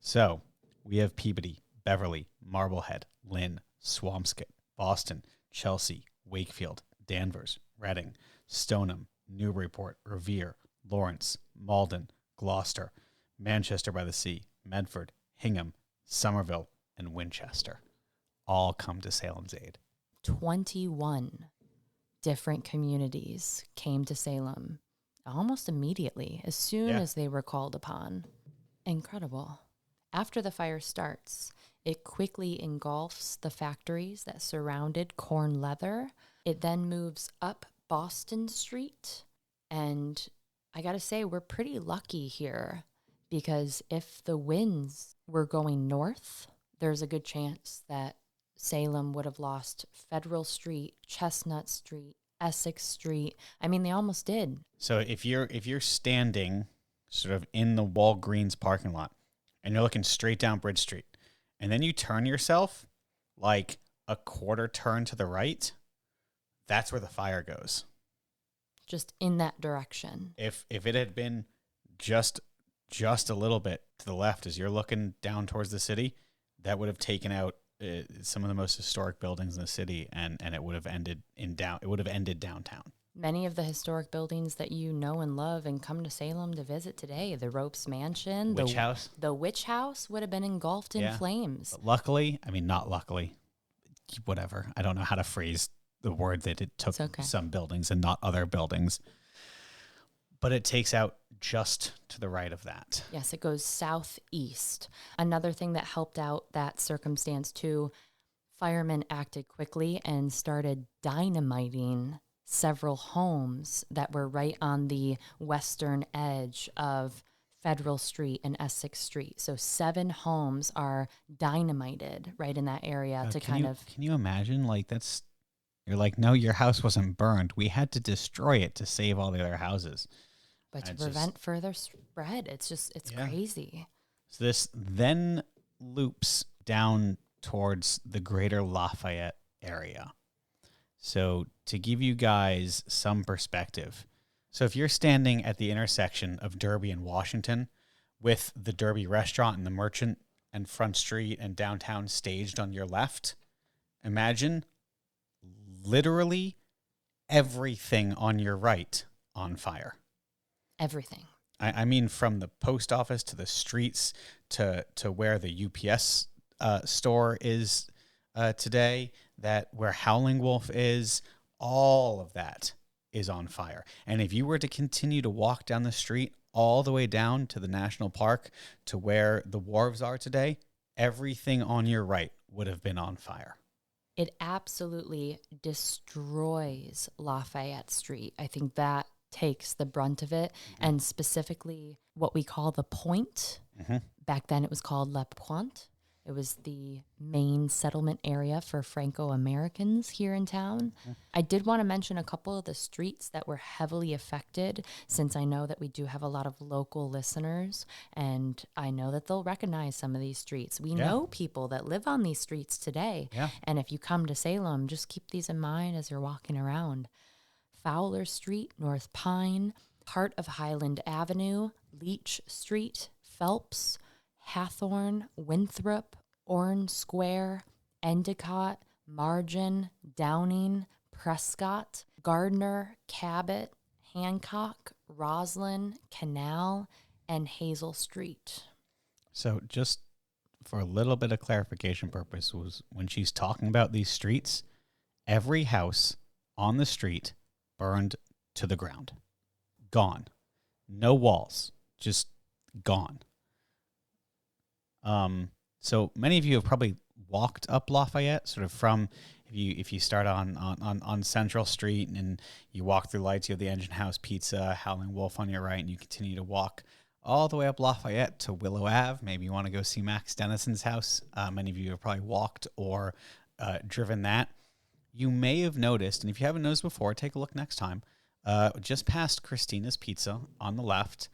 So we have Peabody, Beverly, Marblehead, Lynn, Swampscott, Boston, Chelsea, Wakefield, Danvers, Reading, Stoneham, Newburyport, Revere, Lawrence, Malden, Gloucester, Manchester by the Sea, Medford, Hingham, Somerville, and Winchester all come to Salem's aid. 21 different communities came to Salem almost immediately, as soon as they were called upon. Incredible. After the fire starts, it quickly engulfs the factories that surrounded Korn Leather. It then moves up Boston Street. And I got to say, we're pretty lucky here because if the winds were going north, there's a good chance that Salem would have lost Federal Street, Chestnut Street, Essex Street. I mean, they almost did. So if you're standing sort of in the Walgreens parking lot and you're looking straight down Bridge Street, and then you turn yourself like a quarter turn to the right, that's where the fire goes. Just in that direction. If it had been just a little bit to the left as you're looking down towards the city, that would have taken out some of the most historic buildings in the city, and it would have ended downtown. Many of the historic buildings that you know and love and come to Salem to visit today, the Ropes Mansion, Witch House. The Witch House would have been engulfed in flames. But luckily, I mean, not luckily, whatever. I don't know how to phrase the word that it took some buildings and not other buildings. But it takes out just to the right of that. Yes, it goes southeast. Another thing that helped out that circumstance too, firemen acted quickly and started dynamiting several homes that were right on the western edge of Federal Street and Essex Street. So 7 homes are dynamited right in that area Can you imagine? You're like, no, your house wasn't burned. We had to destroy it to save all the other houses. But to prevent further spread, it's crazy. So this then loops down towards the greater Lafayette area. So to give you guys some perspective, so if you're standing at the intersection of Derby and Washington with the Derby restaurant and the Merchant and Front Street and downtown staged on your left, imagine literally everything on your right on fire. Everything. I mean, from the post office to the streets to where the UPS store is today, where Howling Wolf is, all of that is on fire. And if you were to continue to walk down the street all the way down to the national park to where the wharves are today, everything on your right would have been on fire. It absolutely destroys Lafayette Street. I think that takes the brunt of it, and specifically what we call the Point. Back then it was called La Pointe. It was the main settlement area for Franco-Americans here in town. I did want to mention a couple of the streets that were heavily affected, since I know that we do have a lot of local listeners, and I know that they'll recognize some of these streets. We know people that live on these streets today, and if you come to Salem, just keep these in mind as you're walking around. Fowler Street, North Pine, part of Highland Avenue, Leach Street, Phelps, Hathorne, Winthrop, Orange Square, Endicott, Margin, Downing, Prescott, Gardner, Cabot, Hancock, Roslyn, Canal, and Hazel Street. So just for a little bit of clarification purpose, was when she's talking about these streets, every house on the street burned to the ground. Gone. No walls. Just gone. So many of you have probably walked up Lafayette, sort of from, if you start on Central Street and you walk through lights, you have the Engine House Pizza, Howling Wolf on your right, and you continue to walk all the way up Lafayette to Willow Ave. Maybe you want to go see Max Dennison's house. Many of you have probably walked or driven that. You may have noticed, and if you haven't noticed before, take a look next time, just past Christina's Pizza on the left,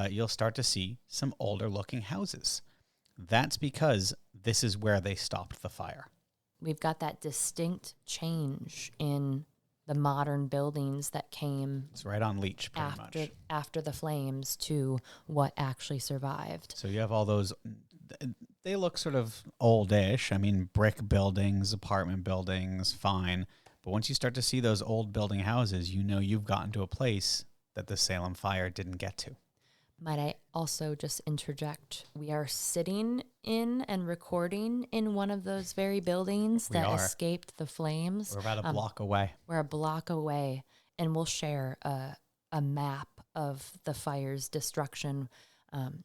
you'll start to see some older looking houses. That's because this is where they stopped the fire. We've got that distinct change in the modern buildings that came. It's right on Leach, pretty much. After the flames to what actually survived. So you have all those, they look sort of oldish. I mean, brick buildings, apartment buildings, fine. But once you start to see those old building houses, you know you've gotten to a place that the Salem fire didn't get to. Might I also just interject? We are sitting in and recording in one of those very buildings that escaped the flames. We're about a block away. We're a block away, and we'll share a map of the fire's destruction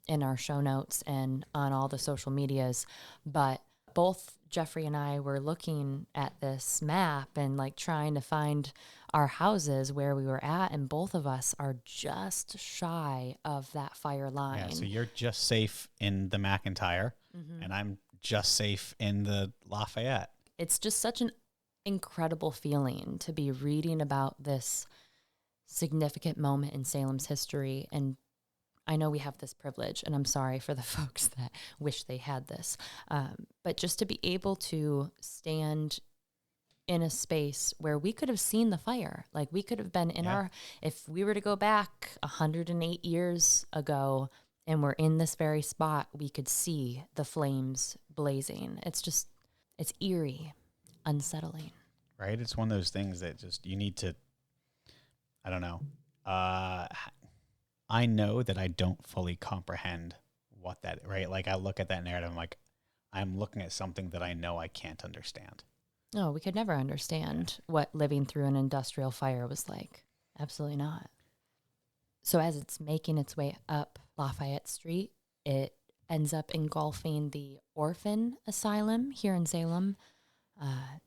in our show notes and on all the social medias. But both Jeffrey and I were looking at this map and like trying to find our houses where we were at, and both of us are just shy of that fire line. Yeah, so you're just safe in the McIntyre, and I'm just safe in the Lafayette. It's just such an incredible feeling to be reading about this significant moment in Salem's history. And I know we have this privilege, and I'm sorry for the folks that wish they had this, but just to be able to stand in a space where we could have seen the fire, like we could have been in if we were to go back 108 years ago and we're in this very spot, we could see the flames blazing. It's eerie, unsettling. Right? It's one of those things that just you need to, I don't know. I know that I don't fully comprehend what that, right? Like I look at that narrative, I'm like, I'm looking at something that I know I can't understand. No, we could never understand what living through an industrial fire was like. Absolutely not. So as it's making its way up Lafayette Street, it ends up engulfing the orphan asylum here in Salem.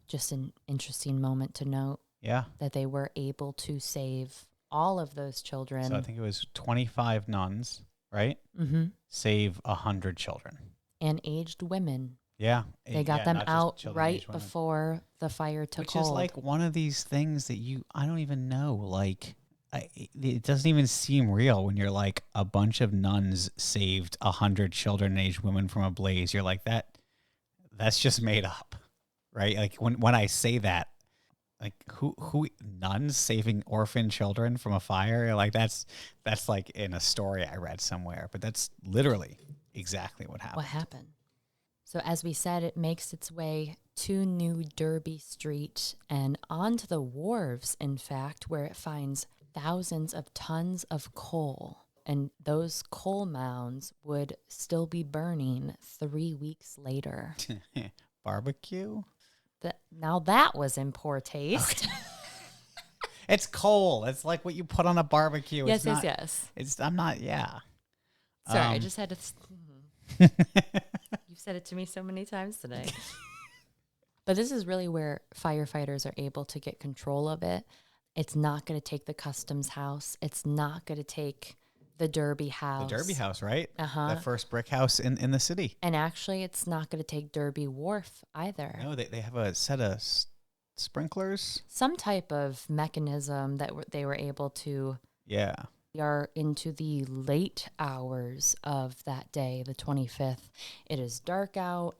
Just an interesting moment to note. Yeah. That they were able to save all of those children. So I think it was 25 nuns, right? Mm-hmm. Save 100 children. And aged women. Yeah. They got them out right before the fire took hold. Which is like one of these things that I don't even know. Like, it doesn't even seem real when you're like, a bunch of nuns saved 100 children and aged women from a blaze. You're like, that's just made up, right? Like when I say that, like who nuns saving orphan children from a fire? Like that's like in a story I read somewhere, but that's literally exactly what happened. What happened? So as we said, it makes its way to New Derby Street and onto the wharves, in fact, where it finds thousands of tons of coal. And those coal mounds would still be burning 3 weeks later. Barbecue? Now that was in poor taste. Okay. It's coal. It's like what you put on a barbecue. Yes. I'm not, yeah. Sorry, I just had to... You've said it to me so many times today. But this is really where firefighters are able to get control of it. It's not going to take the customs house. It's not going to take the Derby house. The Derby house, right? Uh-huh. The first brick house in the city. And actually, it's not going to take Derby Wharf either. No, they have a set of sprinklers. Some type of mechanism that they were able to... Yeah. We are into the late hours of that day, the 25th. It is dark out.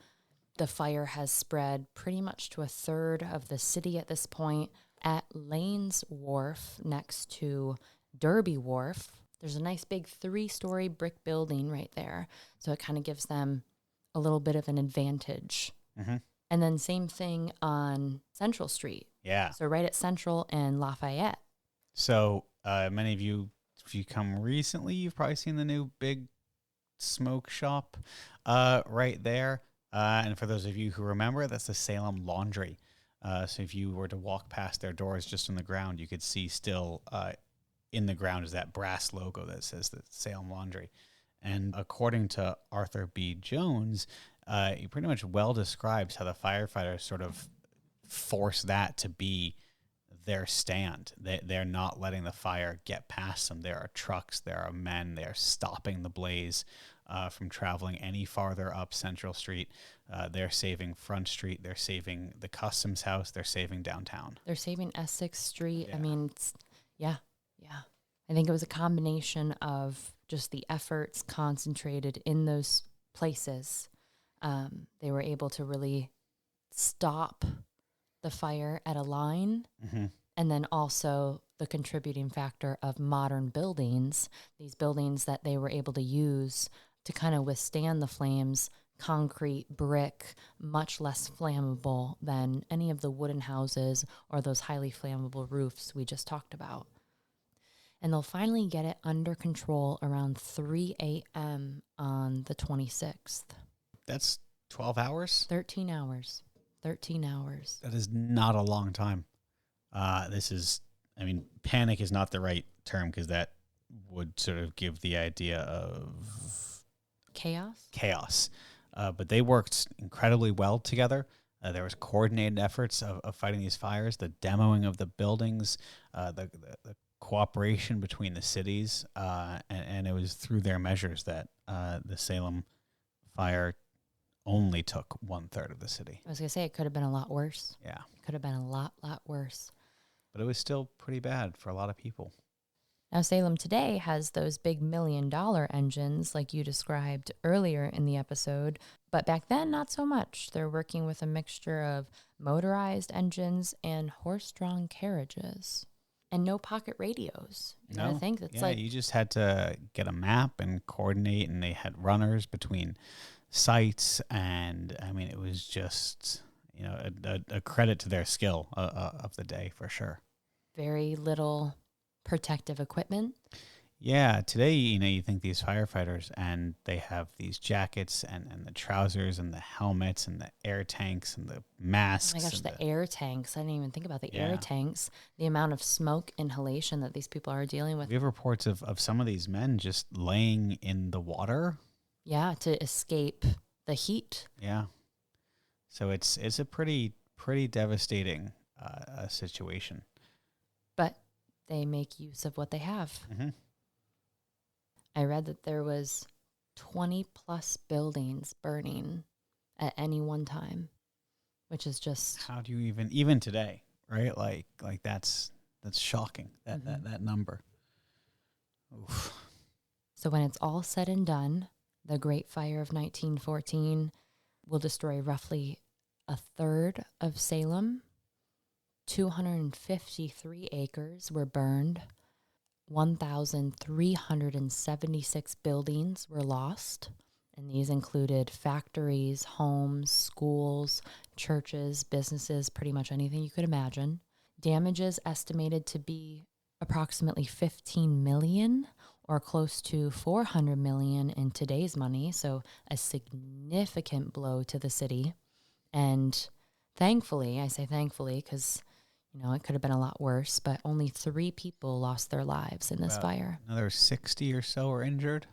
The fire has spread pretty much to a third of the city at this point. At Lane's Wharf, next to Derby Wharf, there's a nice big 3-story brick building right there. So it kind of gives them a little bit of an advantage. Mm-hmm. And then same thing on Central Street. Yeah. So right at Central and Lafayette. So many of you, if you come recently, you've probably seen the new big smoke shop right there. And for those of you who remember, that's the Salem Laundry. So if you were to walk past their doors just on the ground, you could see still in the ground is that brass logo that says the Salem Laundry. And according to Arthur B. Jones, he pretty much well describes how the firefighters sort of force that to be their stand. They're not letting the fire get past them. There are trucks, there are men, they're stopping the blaze from traveling any farther up Central Street. They're saving Front Street, they're saving the Customs House, they're saving downtown. They're saving Essex Street. Yeah. I mean, yeah. I think it was a combination of just the efforts concentrated in those places. They were able to really stop the fire at a line. Mm-hmm. And then also the contributing factor of modern buildings, these buildings that they were able to use to kind of withstand the flames, concrete, brick, much less flammable than any of the wooden houses or those highly flammable roofs we just talked about. And they'll finally get it under control around 3 a.m. on the 26th. That's 12 hours? 13 hours. 13 hours. That is not a long time. Panic is not the right term because that would sort of give the idea of Chaos. But they worked incredibly well together. There was coordinated efforts of fighting these fires, the demoing of the buildings, the cooperation between the cities, and it was through their measures that the Salem fire only took 1/3 of the city. I was going to say it could have been a lot worse. Yeah. It could have been a lot worse. But it was still pretty bad for a lot of people. Now, Salem today has those big $1 million engines like you described earlier in the episode, but back then, not so much. They're working with a mixture of motorized engines and horse-drawn carriages. And no pocket radios. You gotta think that's you just had to get a map and coordinate, and they had runners between sites, and I mean, it was just a credit to their skill of the day for sure. Very little protective equipment. Yeah, today, you think these firefighters, and they have these jackets and the trousers and the helmets and the air tanks and the masks. Oh my gosh, the air tanks. I didn't even think about the air tanks. The amount of smoke inhalation that these people are dealing with. We have reports of some of these men just laying in the water. Yeah, to escape the heat. Yeah. So it's a pretty devastating situation. But they make use of what they have. Mm-hmm. I read that there was 20 plus buildings burning at any one time, which is just... How do you even today, right? Like that's shocking, that number. Oof. So when it's all said and done, the Great Fire of 1914 will destroy roughly 1/3 of Salem. 253 acres were burned. 1,376 buildings were lost, and these included factories, homes, schools, churches, businesses, pretty much anything you could imagine. Damages estimated to be approximately 15 million, or close to 400 million in today's money, so a significant blow to the city. And thankfully, I say thankfully because it could have been a lot worse, but only 3 people lost their lives in this fire. Another 60 or so are injured.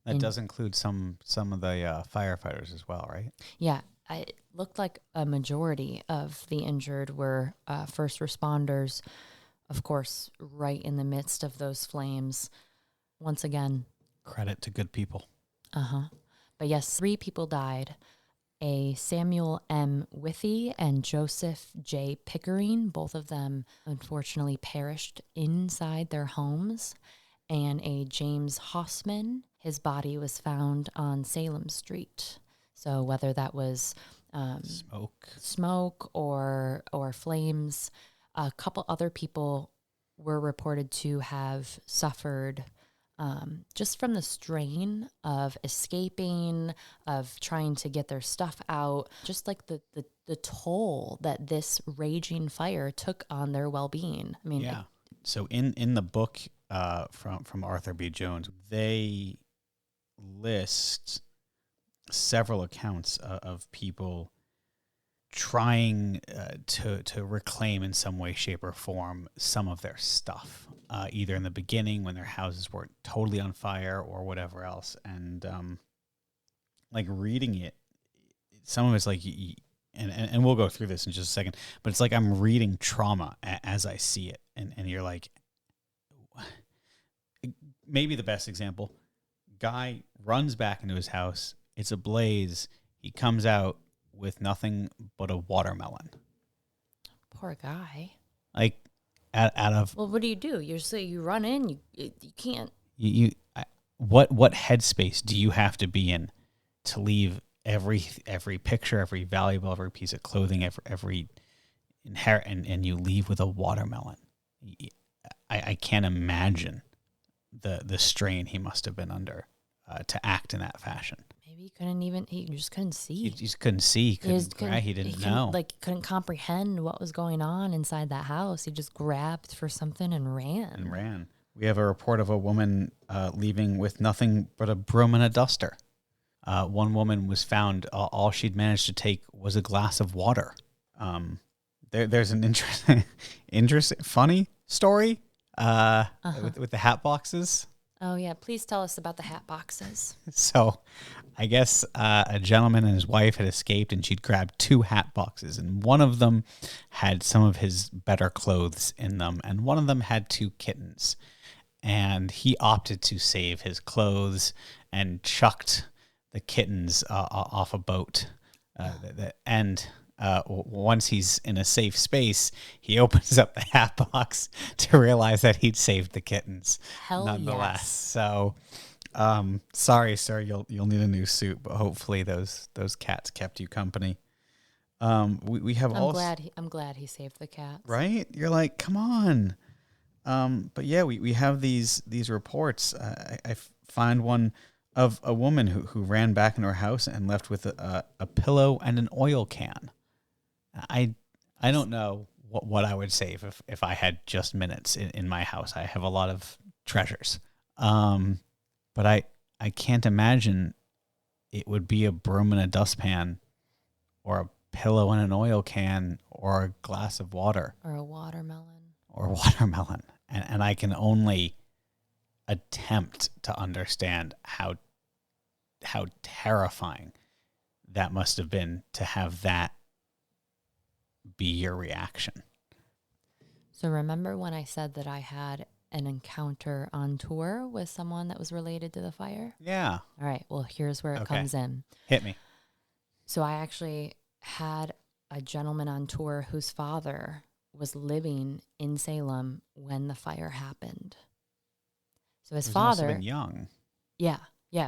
That does include some of the firefighters as well, right? Yeah, it looked like a majority of the injured were first responders, of course, right in the midst of those flames. Once again, credit to good people. But yes, 3 people died. A Samuel M. Withy and Joseph J. Pickering, both of them unfortunately perished inside their homes. And a James Hossman, his body was found on Salem Street. So whether that was smoke or flames, a couple other people were reported to have suffered just from the strain of escaping, of trying to get their stuff out, just like the toll that this raging fire took on their well-being. I mean, yeah. So in the book from Arthur B. Jones, they list several accounts of people trying to reclaim in some way, shape, or form some of their stuff, either in the beginning when their houses weren't totally on fire or whatever else. And like reading it, some of it's like, and we'll go through this in just a second, but it's like I'm reading trauma as I see it. And you're like, maybe the best example, guy runs back into his house, it's ablaze, he comes out with nothing but a watermelon. Poor guy. Like out of... Well, what do? You run in, you can't. What headspace do you have to be in to leave every picture, every valuable, every piece of clothing, every inherit, and you leave with a watermelon? I can't imagine the strain he must have been under to act in that fashion. Maybe he just couldn't see. He just couldn't see. He didn't know. Couldn't comprehend what was going on inside that house. He just grabbed for something and ran. We have a report of a woman leaving with nothing but a broom and a duster. One woman was found, all she'd managed to take was a glass of water. There's an interesting, funny story with the hat boxes. Oh, yeah. Please tell us about the hat boxes. So I guess a gentleman and his wife had escaped, and she'd grabbed 2 hat boxes, and one of them had some of his better clothes in them, and one of them had 2 kittens. And he opted to save his clothes and chucked the kittens off a boat. And once he's in a safe space, he opens up the hat box to realize that he'd saved the kittens. Hell Nonetheless, yes. so sorry, sir, you'll need a new suit, but hopefully those cats kept you company. We have I'm glad he saved the cats. right. You're like, come on. But yeah, we have these reports. I find one of a woman who ran back into her house and left with a pillow and an oil can. I don't know what I would save if I had just minutes in my house. I have a lot of treasures. But I can't imagine it would be a broom and a dustpan or a pillow and an oil can or a glass of water. Or a watermelon. And I can only attempt to understand how terrifying that must have been to have that be your reaction. So remember when I said that I had an encounter on tour with someone that was related to the fire? Yeah. All right. Well, here's where it Okay. comes in. Hit me. So I actually had a gentleman on tour whose father was living in Salem when the fire happened. So his He father must have been young. Yeah,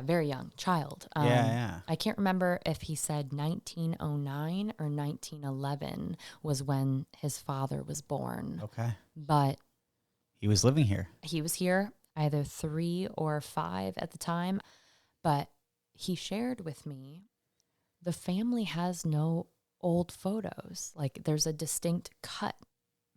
very young child. Yeah. I can't remember if he said 1909 or 1911 was when his father was born. Okay. But He was living here. he was here either 3 or 5 at the time. But he shared with me the family has no old photos. Like there's a distinct cut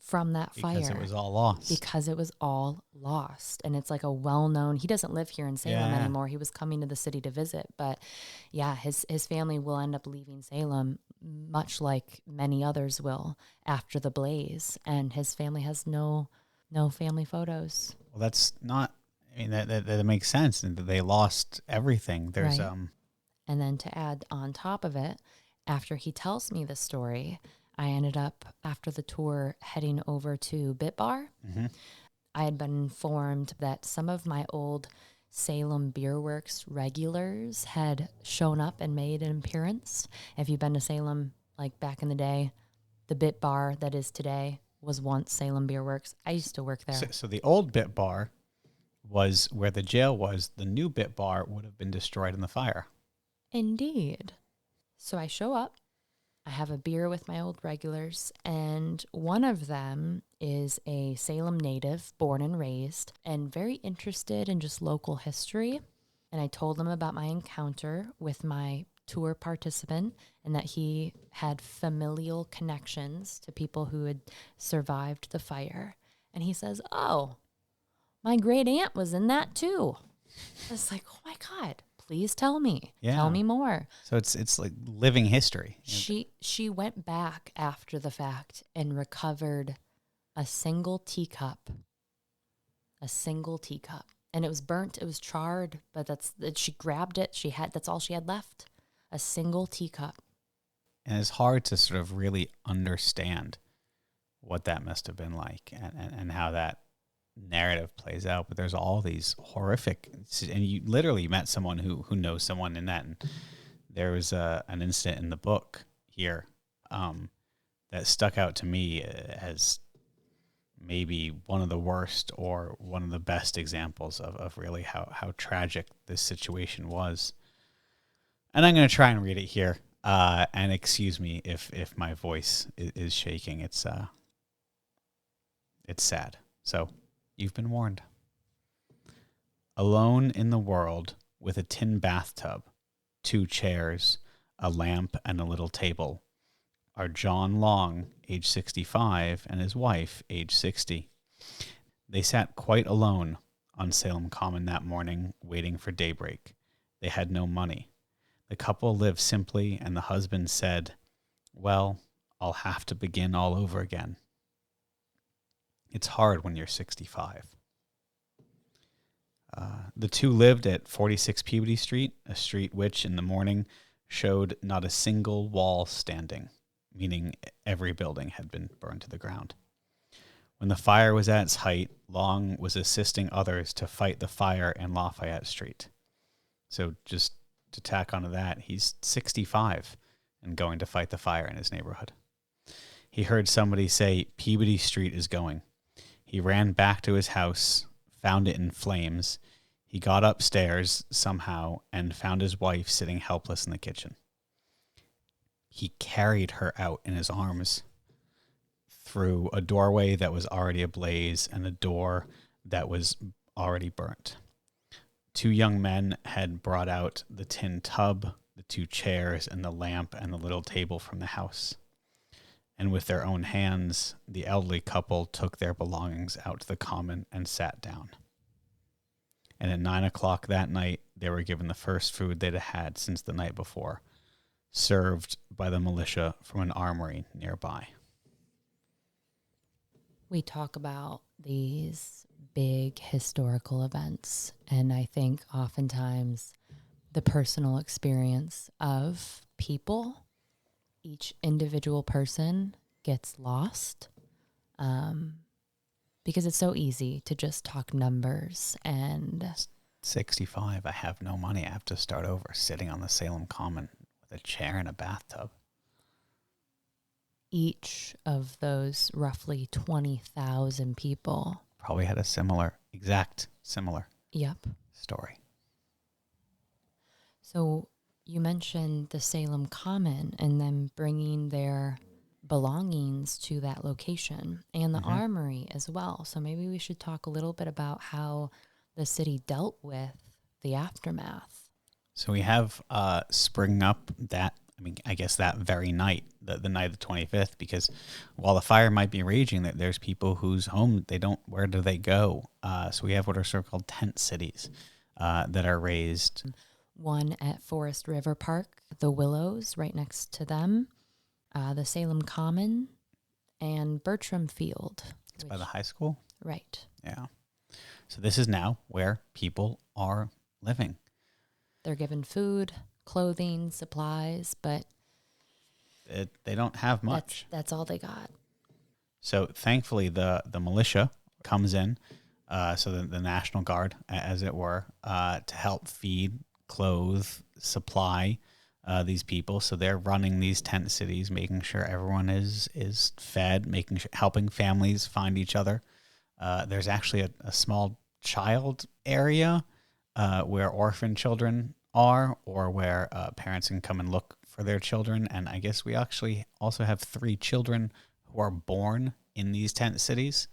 from that fire. Because it was all lost. Because it was all lost. And it's like a well-known, he doesn't live here in Salem Yeah. anymore. He was coming to the city to visit. But yeah, his family will end up leaving Salem, much like many others will after the blaze. And his family has no family photos. Well, that's not, I mean, that makes sense. And they lost everything. There's, Right. And then to add on top of it, after he tells me this story, I ended up, after the tour, heading over to Bit Bar. Mhm. I had been informed that some of my old Salem Beer Works regulars had shown up and made an appearance. If you've been to Salem, like back in the day, the Bit Bar that is today was once Salem Beer Works. I used to work there. So the old Bit Bar was where the jail was. The new Bit Bar would have been destroyed in the fire. Indeed. So I show up. I have a beer with my old regulars, and one of them is a Salem native, born and raised, and very interested in just local history. And I told him about my encounter with my tour participant and that he had familial connections to people who had survived the fire. And he says, "Oh, my great aunt was in that too." I was like, "Oh my God. Please tell me. Yeah. Tell me more." So it's like living history. She went back after the fact and recovered a single teacup. And it was burnt, it was charred, but she grabbed it. That's all she had left. A single teacup. And it's hard to sort of really understand what that must have been like and how that narrative plays out. But there's all these horrific, and you literally met someone who knows someone in that. And there was an incident in the book here that stuck out to me as maybe one of the worst or one of the best examples of really how tragic this situation was. And I'm going to try and read it here. And excuse me if my voice is shaking. It's sad. So you've been warned. Alone in the world with a tin bathtub, 2 chairs, a lamp, and a little table are John Long, age 65, and his wife, age 60. They sat quite alone on Salem Common that morning, waiting for daybreak. They had no money. The couple lived simply, and the husband said, "Well, I'll have to begin all over again. It's hard when you're 65. The two lived at 46 Peabody Street, a street which in the morning showed not a single wall standing, meaning every building had been burned to the ground. When the fire was at its height, Long was assisting others to fight the fire in Lafayette Street. So just to tack onto that, he's 65 and going to fight the fire in his neighborhood. He heard somebody say, "Peabody Street is going." He ran back to his house, found it in flames. He got upstairs somehow and found his wife sitting helpless in the kitchen. He carried her out in his arms through a doorway that was already ablaze and a door that was already burnt. Two young men had brought out the tin tub, the two chairs, and the lamp and the little table from the house. And with their own hands, the elderly couple took their belongings out to the common and sat down. And at 9 o'clock that night, they were given the first food they'd had since the night before, served by the militia from an armory nearby. We talk about these big historical events, and I think oftentimes the personal experience of people, each individual person gets lost because it's so easy to just talk numbers and 65, I have no money. I have to start over, sitting on the Salem Common with a chair and a bathtub. each of those roughly 20,000 people. Probably had a exact similar Yep. story. So you mentioned the Salem Common and them bringing their belongings to that location and the armory as well. So maybe we should talk a little bit about how the city dealt with the aftermath. So we have spring up that, I guess that very night, the night of the 25th, because while the fire might be raging, there's people whose home where do they go? So we have what are sort of called tent cities that are raised. One at Forest River Park, the Willows right next to them, the Salem Common, and Bertram Field. It's by the high school? Right. Yeah. So this is now where people are living. They're given food, clothing, supplies, but they don't have much. That's all they got. So thankfully the militia comes in, so the National Guard, as it were, to help feed, clothe, supply these people. So they're running these tent cities, making sure everyone is fed, helping families find each other. There's actually a small child area where orphan children are, or where parents can come and look for their children. And I guess we actually also have 3 children who are born in these tent cities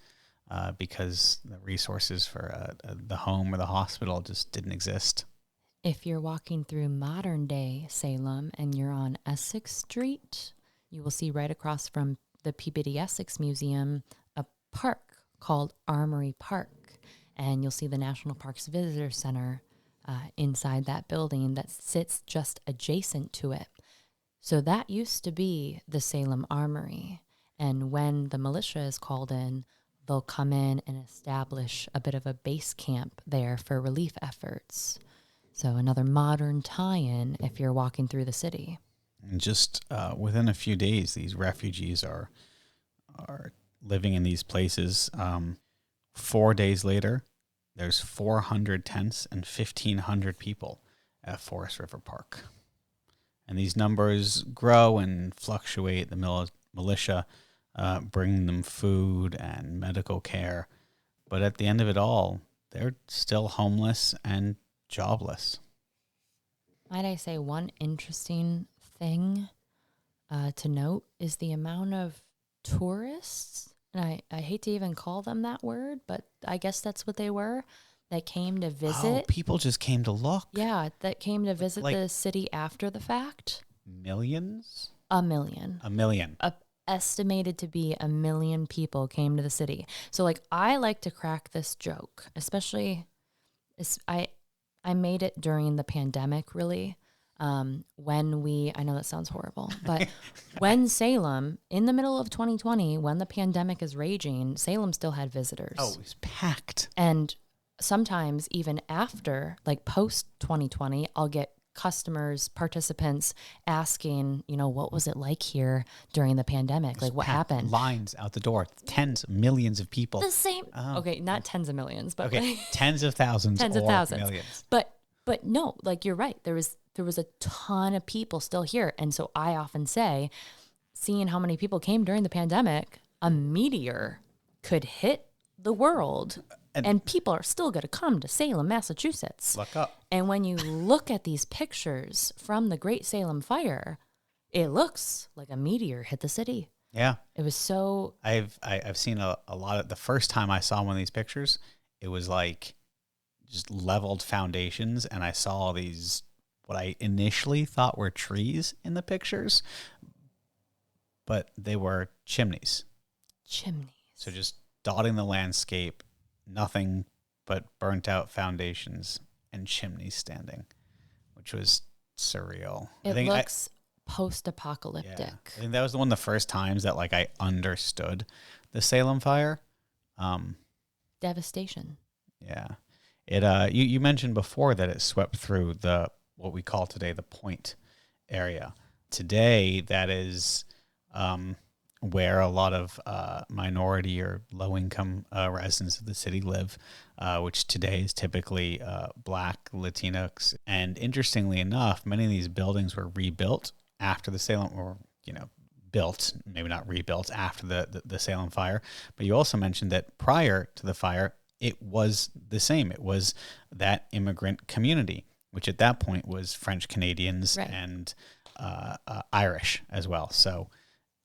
because the resources for the home or the hospital just didn't exist. If you're walking through modern day Salem and you're on Essex Street, you will see right across from the Peabody Essex Museum a park called Armory Park. And you'll see the National Parks Visitor Center inside that building that sits just adjacent to it. So that used to be the Salem Armory. And when the militia is called in, they'll come in and establish a bit of a base camp there for relief efforts. So another modern tie-in if you're walking through the city. And just within a few days, these refugees are living in these places. 4 days later, there's 400 tents and 1,500 people at Forest River Park. And these numbers grow and fluctuate. The militia bring them food and medical care. But at the end of it all, they're still homeless and jobless. Might I say one interesting thing to note is the amount of tourists, and I hate to even call them that word, but I guess that's what they were, that came to visit. Oh, people just came to look. Yeah, that came to visit the city after the fact. Millions? 1 million. 1 million. Estimated to be 1 million people came to the city. So I like to crack this joke, especially I made it during the pandemic, really. When I know that sounds horrible, but when Salem, in the middle of 2020, when the pandemic is raging, Salem still had visitors. Oh, it was packed. And sometimes even after, like post 2020, I'll get customers, participants asking, what was it like here during the pandemic? Like what happened? Lines out the door, tens of millions of people. The same. Okay, not tens of millions, but okay, tens of thousands, tens of thousands, millions. But no, like you're right. There was a ton of people still here, and so I often say, seeing how many people came during the pandemic, a meteor could hit the world. And people are still going to come to Salem, Massachusetts. Look up. And when you look at these pictures from the Great Salem Fire, it looks like a meteor hit the city. Yeah. It was so... I've seen a lot of... The first time I saw one of these pictures, it was like just leveled foundations, and I saw all these, what I initially thought were trees in the pictures, but they were chimneys. Chimneys. So just dotting the landscape, nothing but burnt out foundations and chimneys standing, which was surreal. It looks post-apocalyptic. Yeah, I think that was one of the first times that like I understood the Salem fire. Devastation. Yeah. It you mentioned before that it swept through what we call today the Point area. Today that is where a lot of minority or low-income residents of the city live, which today is typically Black, Latinx. And interestingly enough, many of these buildings were rebuilt after the Salem, or, built, maybe not rebuilt, after the Salem fire. But you also mentioned that prior to the fire, it was the same. It was that immigrant community, which at that point was French Canadians and Irish as well. So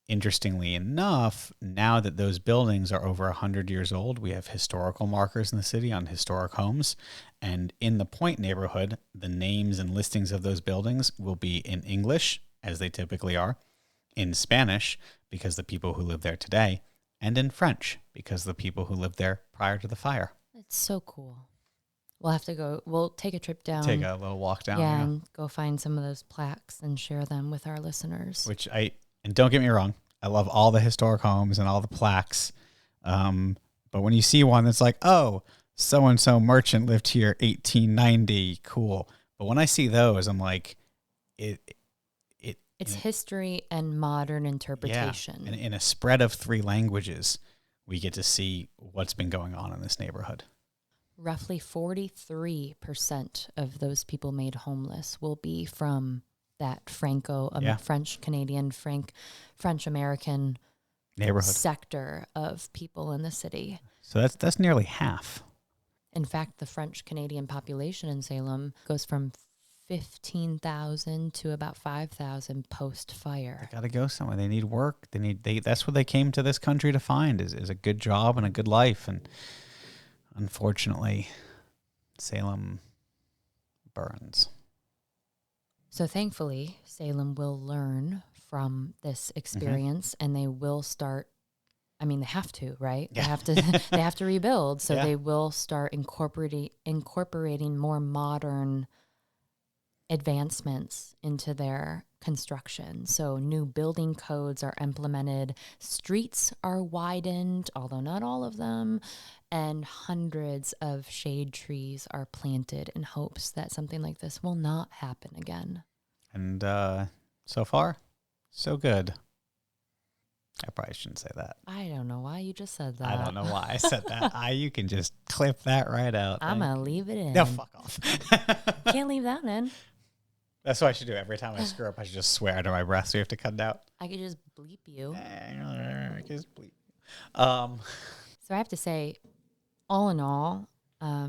interestingly enough, now that those buildings are over 100 years old, we have historical markers in the city on historic homes. And in the Point neighborhood, the names and listings of those buildings will be in English, as they typically are, in Spanish, because the people who live there today, and in French, because the people who lived there prior to the fire. It's so cool. We'll have to go. We'll take a trip down. Take a little walk down. Yeah, and go find some of those plaques and share them with our listeners. And don't get me wrong, I love all the historic homes and all the plaques. But when you see one that's like, oh, so-and-so merchant lived here 1890, cool. But when I see those, I'm like, it's history and modern interpretation. Yeah. And in a spread of 3 languages, we get to see what's been going on in this neighborhood. Roughly 43% of those people made homeless will be from that French-Canadian, French-American neighborhood sector of people in the city. So that's nearly half. In fact, the French-Canadian population in Salem goes from 15,000 to about 5,000 post-fire. They got to go somewhere. They need work. That's what they came to this country to find is a good job and a good life. And unfortunately, Salem burns. So thankfully, Salem will learn from this experience, and they will start. I mean, they have to, right? Yeah. They have to rebuild. So they will start incorporating more modern advancements into their construction. So new building codes are implemented, streets are widened, although not all of them, and hundreds of shade trees are planted in hopes that something like this will not happen again. And so far, so good. I probably shouldn't say that. I don't know why you just said that. I don't know why I said that. You can just clip that right out. I'm going to leave it in. No, fuck off. Can't leave that in. That's what I should do. Every time I screw up, I should just swear under my breath so you have to cut it out. I could just bleep you. Just bleep. So I have to say, all in all, I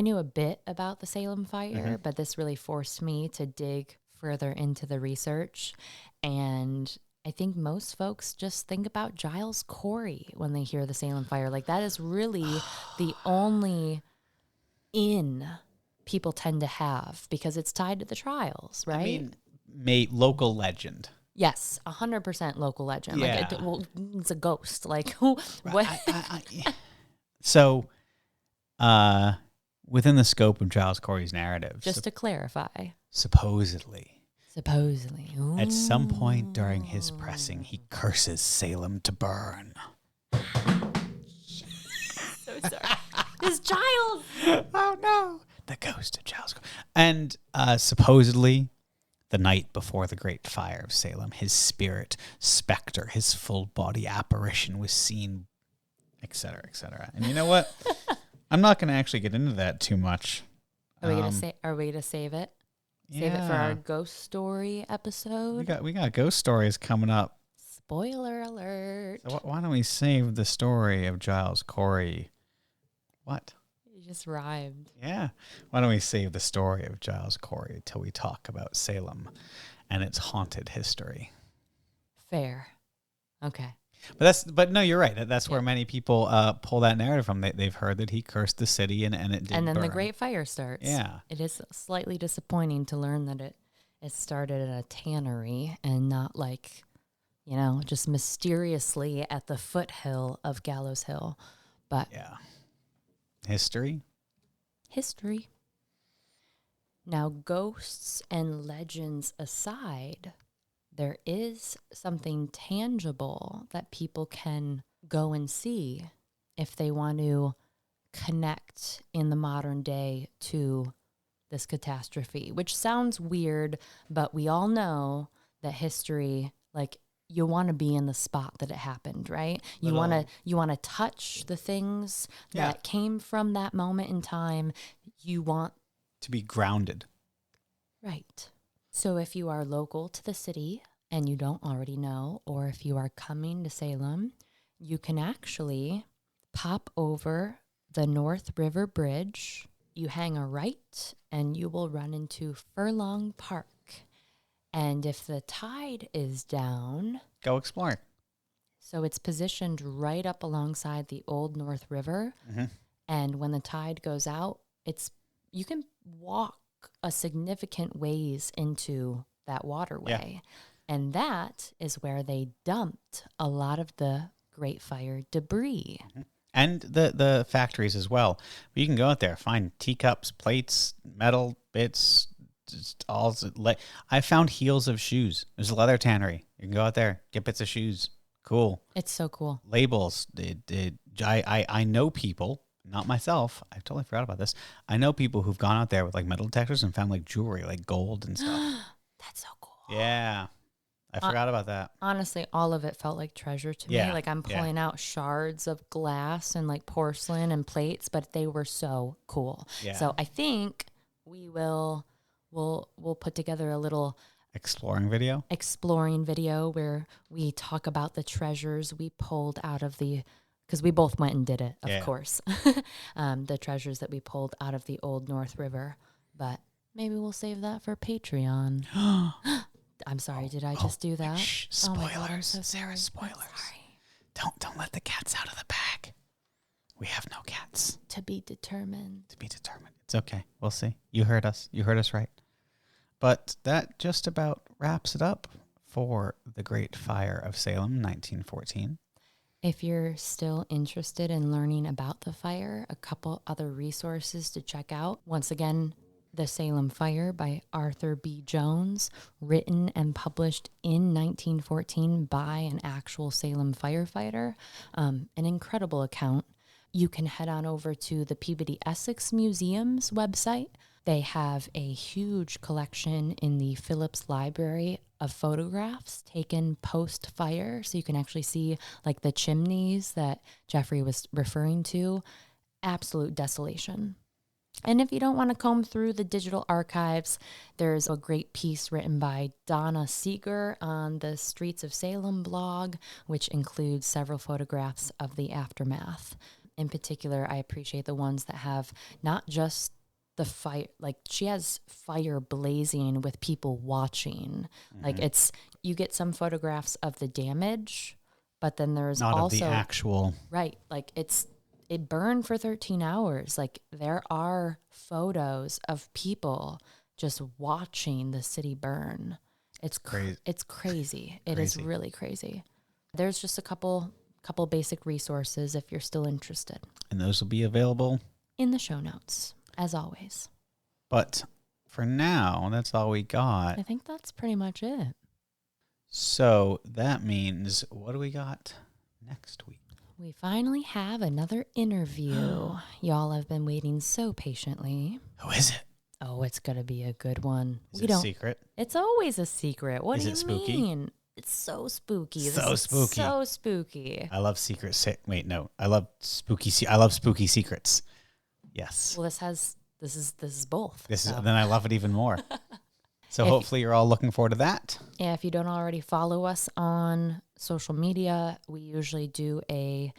knew a bit about the Salem fire, but this really forced me to dig further into the research. And I think most folks just think about Giles Corey when they hear the Salem fire. Like that is really the only in people tend to have because it's tied to the trials, right? I mean, local legend. Yes, 100% local legend. Yeah. Like it's a ghost. Like who? What? So, within the scope of Giles Corey's narrative, Just to clarify, supposedly, Ooh. at some point during his pressing, he curses Salem to burn. So sorry. His child. Oh no, the ghost of Giles. And supposedly, the night before the Great Fire of Salem, his spirit, specter, his full body apparition was seen, etc., etc. And you know what? I'm not going to actually get into that too much. Are we gonna save it? Save it for our ghost story episode. We got ghost stories coming up. Spoiler alert. So why don't we save the story of Giles Corey? What? You just rhymed. Yeah. Why don't we save the story of Giles Corey until we talk about Salem and its haunted history? Fair. Okay. But no, you're right. That's where many people pull that narrative from. They've heard that he cursed the city and it did. And then burn. the Great Fire starts. Yeah. It is slightly disappointing to learn that it started at a tannery and not like, just mysteriously at the foothill of Gallows Hill. But yeah. History. Now, ghosts and legends aside, there is something tangible that people can go and see if they want to connect in the modern day to this catastrophe, which sounds weird, but we all know that history, like, you want to be in the spot that it happened, right? You want to touch the things that came from that moment in time. You want to be grounded. Right. So if you are local to the city and you don't already know, or if you are coming to Salem, you can actually pop over the North River Bridge. You hang a right and you will run into Furlong Park. And if the tide is down, go explore. So it's positioned right up alongside the old North River. Mm-hmm. And when the tide goes out, you can walk a significant ways into that waterway. Yeah. And that is where they dumped a lot of the Great Fire debris. Mm-hmm. And the factories as well. You can go out there, find teacups, plates, metal bits, I found heels of shoes. There's a leather tannery. You can go out there, get bits of shoes. Cool. It's so cool. Labels. I know people, not myself. I totally forgot about this. I know people who've gone out there with like metal detectors and found like jewelry, like gold and stuff. That's so cool. Yeah. I forgot about that. Honestly, all of it felt like treasure to me. Like I'm pulling out shards of glass and like porcelain and plates, but they were so cool. Yeah. So I think we'll put together a little exploring video where we talk about the treasures we pulled out of because we both went and did it, of course. The treasures that we pulled out of the old North River. But maybe we'll save that for Patreon. I'm sorry, did I just do that? Shh, spoilers. Oh God, Sarah, spoilers. Don't let the cats out of the bag. We have no cats. To be determined. It's okay. We'll see. You heard us. You heard us right. But that just about wraps it up for the Great Fire of Salem, 1914. If you're still interested in learning about the fire, a couple other resources to check out. Once again, The Salem Fire by Arthur B. Jones, written and published in 1914 by an actual Salem firefighter. An incredible account. You can head on over to the Peabody Essex Museum's website. They have a huge collection in the Phillips Library of photographs taken post-fire. So you can actually see like the chimneys that Jeffrey was referring to. Absolute desolation. And if you don't want to comb through the digital archives, there's a great piece written by Donna Seeger on the Streets of Salem blog, which includes several photographs of the aftermath. In particular, I appreciate the ones that have not just the fire, like she has fire blazing with people watching. Mm-hmm. Like you get some photographs of the damage, but then there's not also of the actual. Right. Like it burned for 13 hours. Like there are photos of people just watching the city burn. It's crazy. It's crazy. It is really crazy. There's just a couple basic resources if you're still interested. And those will be available in the show notes, as always. But for now, that's all we got. I think that's pretty much it. So that means, what do we got next week? We finally have another interview. Y'all have been waiting so patiently. Who is it? Oh, it's going to be a good one. Is it a secret? It's always a secret. What Is do it you spooky? mean? It's so spooky. So spooky. So spooky. I love secrets. Wait, no. I love spooky secrets. Yes. Well, this is both. Then I love it even more. So hopefully you're all looking forward to that. Yeah, if you don't already follow us on social media, we usually do a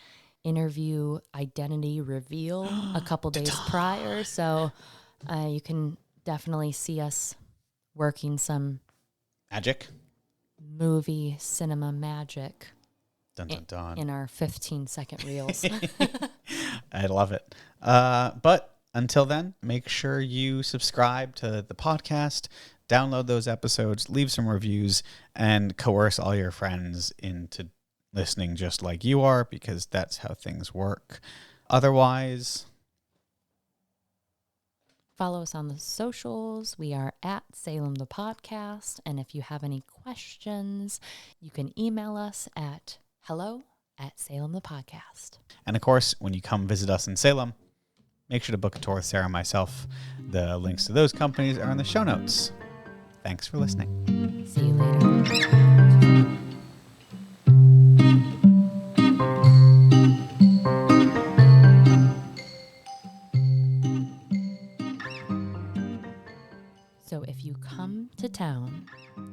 interview identity reveal a couple days prior. So you can definitely see us working some Magic. movie cinema magic Dun, dun, dun. in our 15-second reels. I love it. But until then, make sure you subscribe to the podcast, download those episodes, leave some reviews, and coerce all your friends into listening just like you are, because that's how things work. Otherwise, follow us on the socials. We are at Salem the Podcast. And if you have any questions, you can email us at hello@salemthepodcast. and of course, when you come visit us in Salem, make sure to book a tour with Sarah and myself. The links to those companies are in the show notes. Thanks for listening. See you later. So if you come to town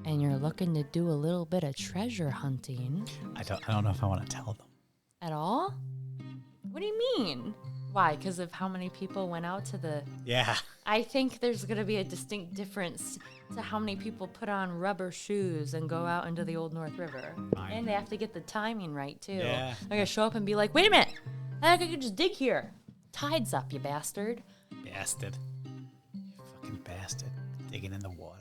and you're looking to do a little bit of treasure hunting. I don't know if I want to tell them. At all? What do you mean? Why? Because of how many people went out to the... Yeah. I think there's going to be a distinct difference to how many people put on rubber shoes and go out into the Old North River. Fine. And they have to get the timing right, too. Yeah. They're going to show up and be like, wait a minute. I think I could just dig here. Tide's up, you bastard. Bastard. You fucking bastard. Digging in the water.